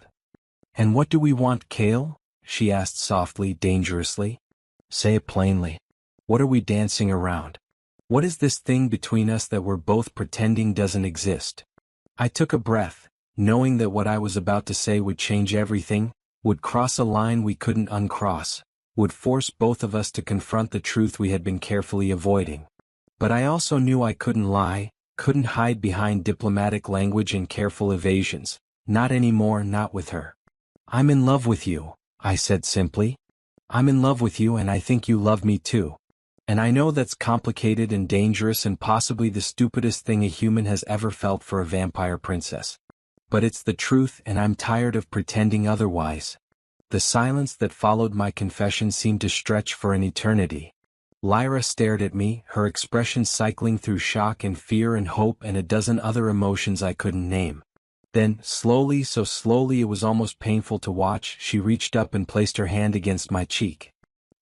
"And what do we want, Kale?" she asked softly, dangerously. "Say it plainly. What are we dancing around? What is this thing between us that we're both pretending doesn't exist?" I took a breath, knowing that what I was about to say would change everything, would cross a line we couldn't uncross, would force both of us to confront the truth we had been carefully avoiding. But I also knew I couldn't lie, couldn't hide behind diplomatic language and careful evasions, not anymore, not with her. "I'm in love with you," I said simply. "I'm in love with you and I think you love me too. And I know that's complicated and dangerous and possibly the stupidest thing a human has ever felt for a vampire princess. But it's the truth and I'm tired of pretending otherwise." The silence that followed my confession seemed to stretch for an eternity. Lyra stared at me, her expression cycling through shock and fear and hope and a dozen other emotions I couldn't name. Then, slowly, so slowly it was almost painful to watch, she reached up and placed her hand against my cheek.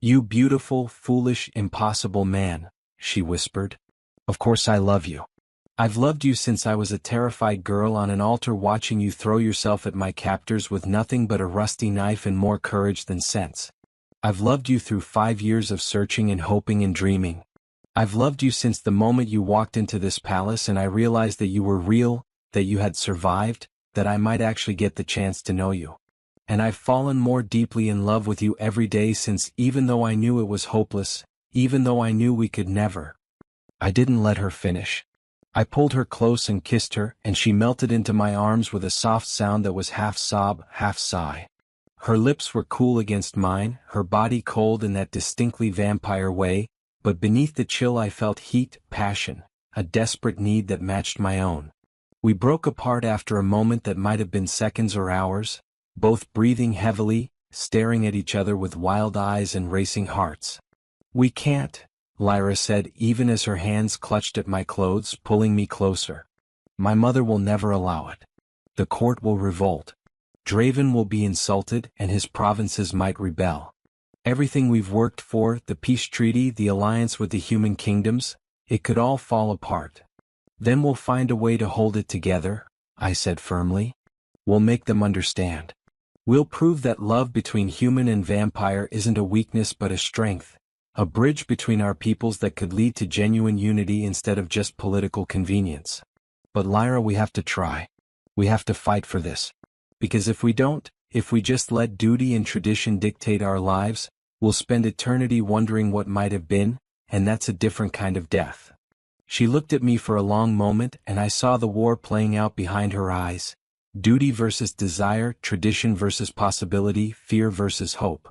"You beautiful, foolish, impossible man," she whispered. "Of course I love you. I've loved you since I was a terrified girl on an altar watching you throw yourself at my captors with nothing but a rusty knife and more courage than sense. I've loved you through 5 years of searching and hoping and dreaming. I've loved you since the moment you walked into this palace and I realized that you were real, that you had survived, that I might actually get the chance to know you. And I've fallen more deeply in love with you every day since, even though I knew it was hopeless, even though I knew we could never." I didn't let her finish. I pulled her close and kissed her, and she melted into my arms with a soft sound that was half sob, half sigh. Her lips were cool against mine, her body cold in that distinctly vampire way, but beneath the chill I felt heat, passion, a desperate need that matched my own. We broke apart after a moment that might have been seconds or hours, both breathing heavily, staring at each other with wild eyes and racing hearts. "We can't," Lyra said even as her hands clutched at my clothes, pulling me closer. "My mother will never allow it. The court will revolt. Draven will be insulted and his provinces might rebel. Everything we've worked for, the peace treaty, the alliance with the human kingdoms, it could all fall apart. Then we'll find a way to hold it together, I said firmly. We'll make them understand. We'll prove that love between human and vampire isn't a weakness but a strength, a bridge between our peoples that could lead to genuine unity instead of just political convenience. But Lyra, we have to try. We have to fight for this. Because if we don't, if we just let duty and tradition dictate our lives, we'll spend eternity wondering what might have been, and that's a different kind of death. She looked at me for a long moment and I saw the war playing out behind her eyes. Duty versus desire, tradition versus possibility, fear versus hope.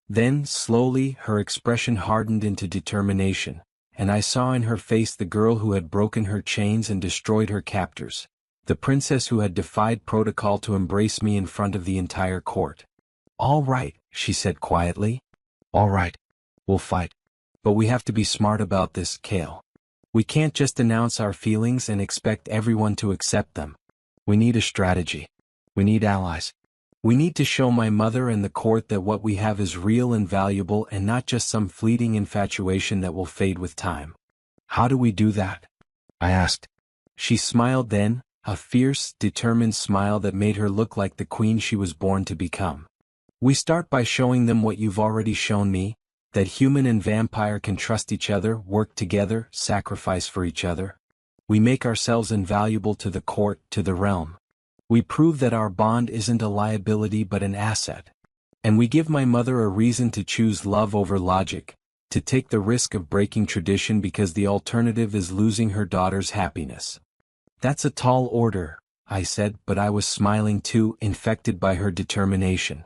Then, slowly, her expression hardened into determination, and I saw in her face the girl who had broken her chains and destroyed her captors, the princess who had defied protocol to embrace me in front of the entire court. "All right," she said quietly. "All right. We'll fight. But we have to be smart about this, Kale. We can't just announce our feelings and expect everyone to accept them. We need a strategy. We need allies. We need to show my mother and the court that what we have is real and valuable and not just some fleeting infatuation that will fade with time." "How do we do that?" I asked. She smiled then, a fierce, determined smile that made her look like the queen she was born to become. "We start by showing them what you've already shown me, that human and vampire can trust each other, work together, sacrifice for each other. We make ourselves invaluable to the court, to the realm. We prove that our bond isn't a liability but an asset. And we give my mother a reason to choose love over logic, to take the risk of breaking tradition because the alternative is losing her daughter's happiness." "That's a tall order," I said, but I was smiling too, infected by her determination.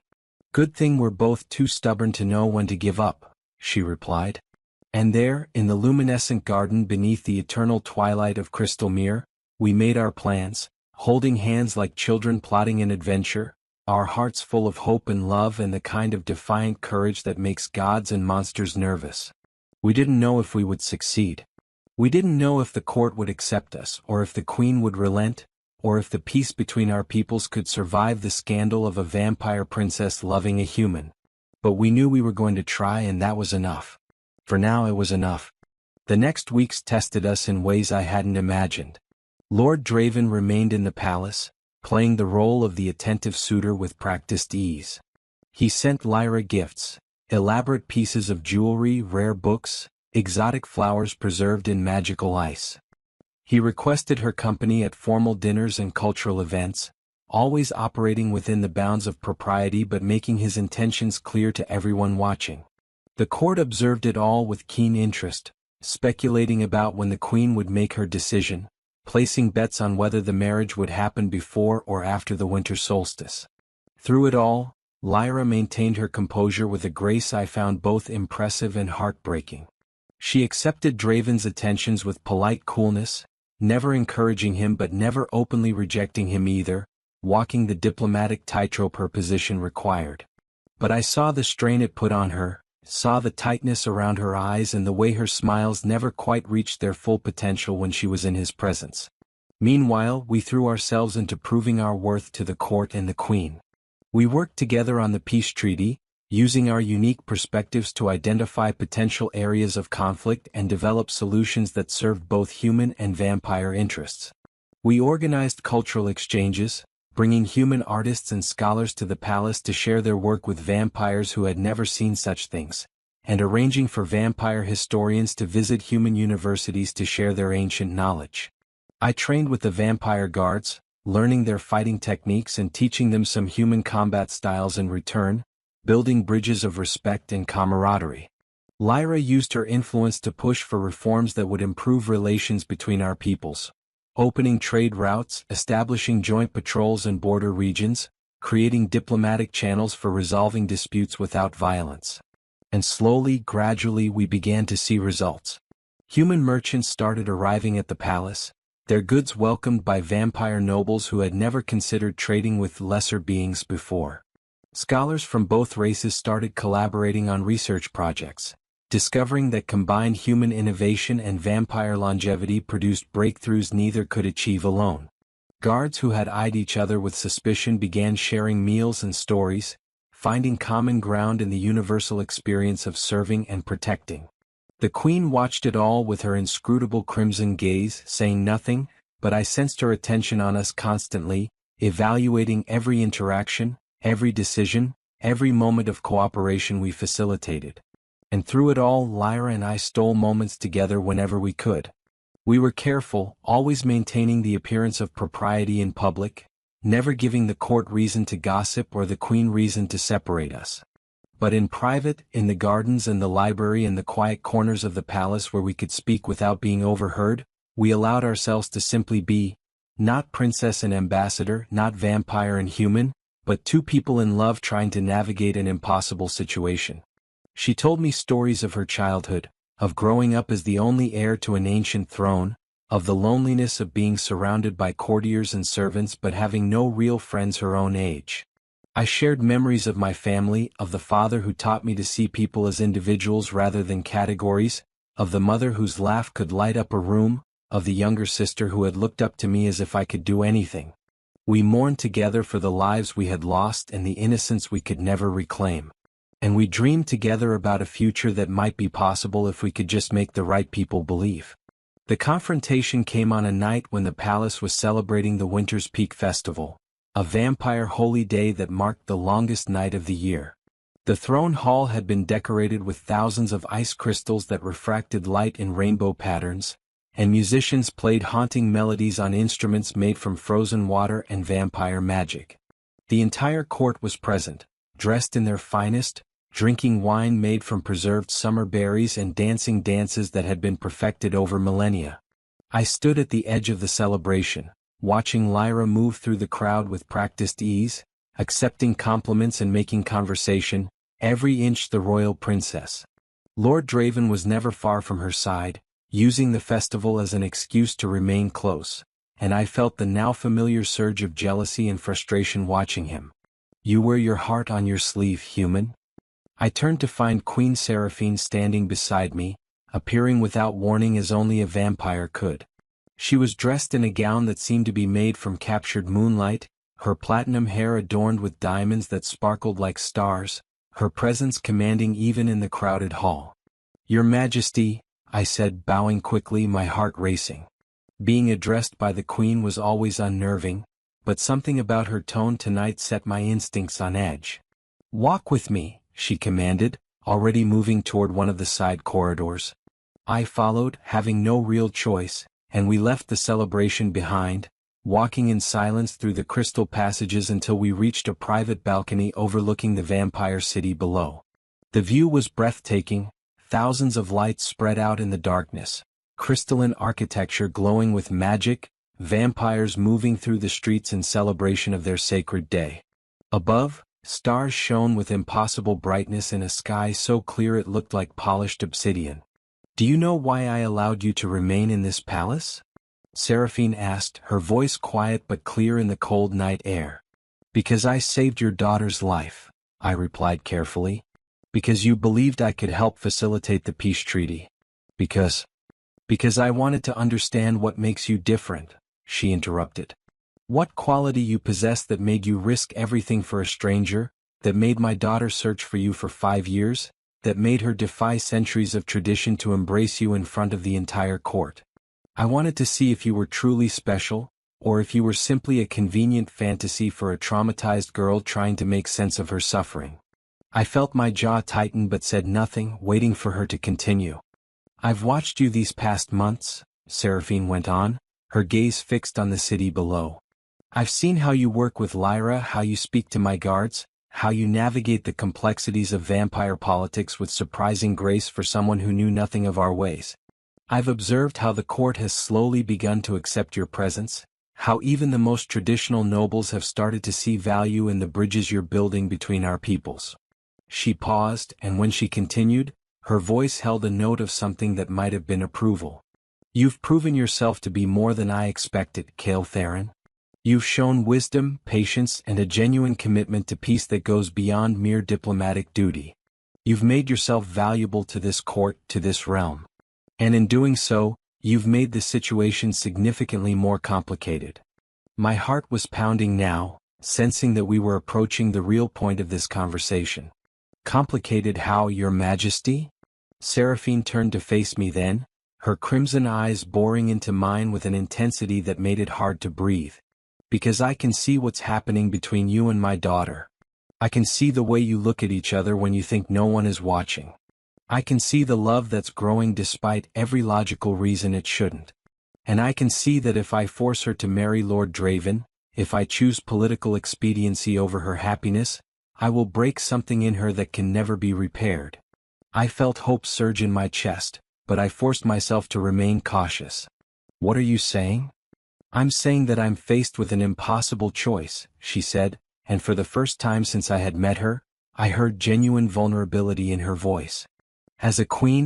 "Good thing we're both too stubborn to know when to give up," she replied. And there, in the luminescent garden beneath the eternal twilight of Crystal Mere, we made our plans, holding hands like children plotting an adventure, our hearts full of hope and love and the kind of defiant courage that makes gods and monsters nervous. We didn't know if we would succeed. We didn't know if the court would accept us, or if the queen would relent, or if the peace between our peoples could survive the scandal of a vampire princess loving a human. But we knew we were going to try, and that was enough. For now it was enough. The next weeks tested us in ways I hadn't imagined. Lord Draven remained in the palace, playing the role of the attentive suitor with practiced ease. He sent Lyra gifts, elaborate pieces of jewelry, rare books, exotic flowers preserved in magical ice. He requested her company at formal dinners and cultural events, always operating within the bounds of propriety but making his intentions clear to everyone watching. The court observed it all with keen interest, speculating about when the queen would make her decision, placing bets on whether the marriage would happen before or after the winter solstice. Through it all, Lyra maintained her composure with a grace I found both impressive and heartbreaking. She accepted Draven's attentions with polite coolness, never encouraging him but never openly rejecting him either, walking the diplomatic tightrope her position required. But I saw the strain it put on her, saw the tightness around her eyes and the way her smiles never quite reached their full potential when she was in his presence. Meanwhile, we threw ourselves into proving our worth to the court and the queen. We worked together on the peace treaty, using our unique perspectives to identify potential areas of conflict and develop solutions that served both human and vampire interests. We organized cultural exchanges, bringing human artists and scholars to the palace to share their work with vampires who had never seen such things, and arranging for vampire historians to visit human universities to share their ancient knowledge. I trained with the vampire guards, learning their fighting techniques and teaching them some human combat styles in return, building bridges of respect and camaraderie. Lyra used her influence to push for reforms that would improve relations between our peoples, opening trade routes, establishing joint patrols in border regions, creating diplomatic channels for resolving disputes without violence. And slowly, gradually we began to see results. Human merchants started arriving at the palace, their goods welcomed by vampire nobles who had never considered trading with lesser beings before. Scholars from both races started collaborating on research projects, discovering that combined human innovation and vampire longevity produced breakthroughs neither could achieve alone. Guards who had eyed each other with suspicion began sharing meals and stories, finding common ground in the universal experience of serving and protecting. The queen watched it all with her inscrutable crimson gaze, saying nothing, but I sensed her attention on us constantly, evaluating every interaction, every decision, every moment of cooperation we facilitated. And through it all, Lyra and I stole moments together whenever we could. We were careful, always maintaining the appearance of propriety in public, never giving the court reason to gossip or the queen reason to separate us. But in private, in the gardens and the library and the quiet corners of the palace where we could speak without being overheard, we allowed ourselves to simply be, not princess and ambassador, not vampire and human, but two people in love trying to navigate an impossible situation. She told me stories of her childhood, of growing up as the only heir to an ancient throne, of the loneliness of being surrounded by courtiers and servants but having no real friends her own age. I shared memories of my family, of the father who taught me to see people as individuals rather than categories, of the mother whose laugh could light up a room, of the younger sister who had looked up to me as if I could do anything. We mourned together for the lives we had lost and the innocence we could never reclaim. And we dreamed together about a future that might be possible if we could just make the right people believe. The confrontation came on a night when the palace was celebrating the Winter's Peak Festival, a vampire holy day that marked the longest night of the year. The throne hall had been decorated with thousands of ice crystals that refracted light in rainbow patterns, and musicians played haunting melodies on instruments made from frozen water and vampire magic. The entire court was present, dressed in their finest, drinking wine made from preserved summer berries and dancing dances that had been perfected over millennia. I stood at the edge of the celebration, watching Lyra move through the crowd with practiced ease, accepting compliments and making conversation, every inch the royal princess. Lord Draven was never far from her side, using the festival as an excuse to remain close, and I felt the now familiar surge of jealousy and frustration watching him. "You wear your heart on your sleeve, human?" I turned to find Queen Seraphine standing beside me, appearing without warning as only a vampire could. She was dressed in a gown that seemed to be made from captured moonlight, her platinum hair adorned with diamonds that sparkled like stars, her presence commanding even in the crowded hall. "Your Majesty," I said, bowing quickly, my heart racing. Being addressed by the Queen was always unnerving, but something about her tone tonight set my instincts on edge. "Walk with me," she commanded, already moving toward one of the side corridors. I followed, having no real choice, and we left the celebration behind, walking in silence through the crystal passages until we reached a private balcony overlooking the vampire city below. The view was breathtaking, thousands of lights spread out in the darkness, crystalline architecture glowing with magic, vampires moving through the streets in celebration of their sacred day. Above, stars shone with impossible brightness in a sky so clear it looked like polished obsidian. "Do you know why I allowed you to remain in this palace?" Seraphine asked, her voice quiet but clear in the cold night air. "Because I saved your daughter's life," I replied carefully. "Because you believed I could help facilitate the peace treaty. Because I wanted to understand what makes you different," she interrupted. "What quality you possess that made you risk everything for a stranger, that made my daughter search for you for 5 years, that made her defy centuries of tradition to embrace you in front of the entire court. I wanted to see if you were truly special, or if you were simply a convenient fantasy for a traumatized girl trying to make sense of her suffering." I felt my jaw tighten but said nothing, waiting for her to continue. "I've watched you these past months," Seraphine went on, her gaze fixed on the city below. "I've seen how you work with Lyra, how you speak to my guards, how you navigate the complexities of vampire politics with surprising grace for someone who knew nothing of our ways. I've observed how the court has slowly begun to accept your presence, how even the most traditional nobles have started to see value in the bridges you're building between our peoples." She paused, and when she continued, her voice held a note of something that might have been approval. "You've proven yourself to be more than I expected, Kale Theron. You've shown wisdom, patience, and a genuine commitment to peace that goes beyond mere diplomatic duty. You've made yourself valuable to this court, to this realm. And in doing so, you've made the situation significantly more complicated. My heart was pounding now, sensing that we were approaching the real point of this conversation. Complicated how, Your Majesty? Seraphine turned to face me then, her crimson eyes boring into mine with an intensity that made it hard to breathe. Because I can see what's happening between you and my daughter. I can see the way you look at each other when you think no one is watching. I can see the love that's growing despite every logical reason it shouldn't. And I can see that if I force her to marry Lord Draven, if I choose political expediency over her happiness, I will break something in her that can never be repaired. I felt hope surge in my chest, but I forced myself to remain cautious. What are you saying? I'm saying that I'm faced with an impossible choice, she said, and for the first time since I had met her, I heard genuine vulnerability in her voice. As a queen,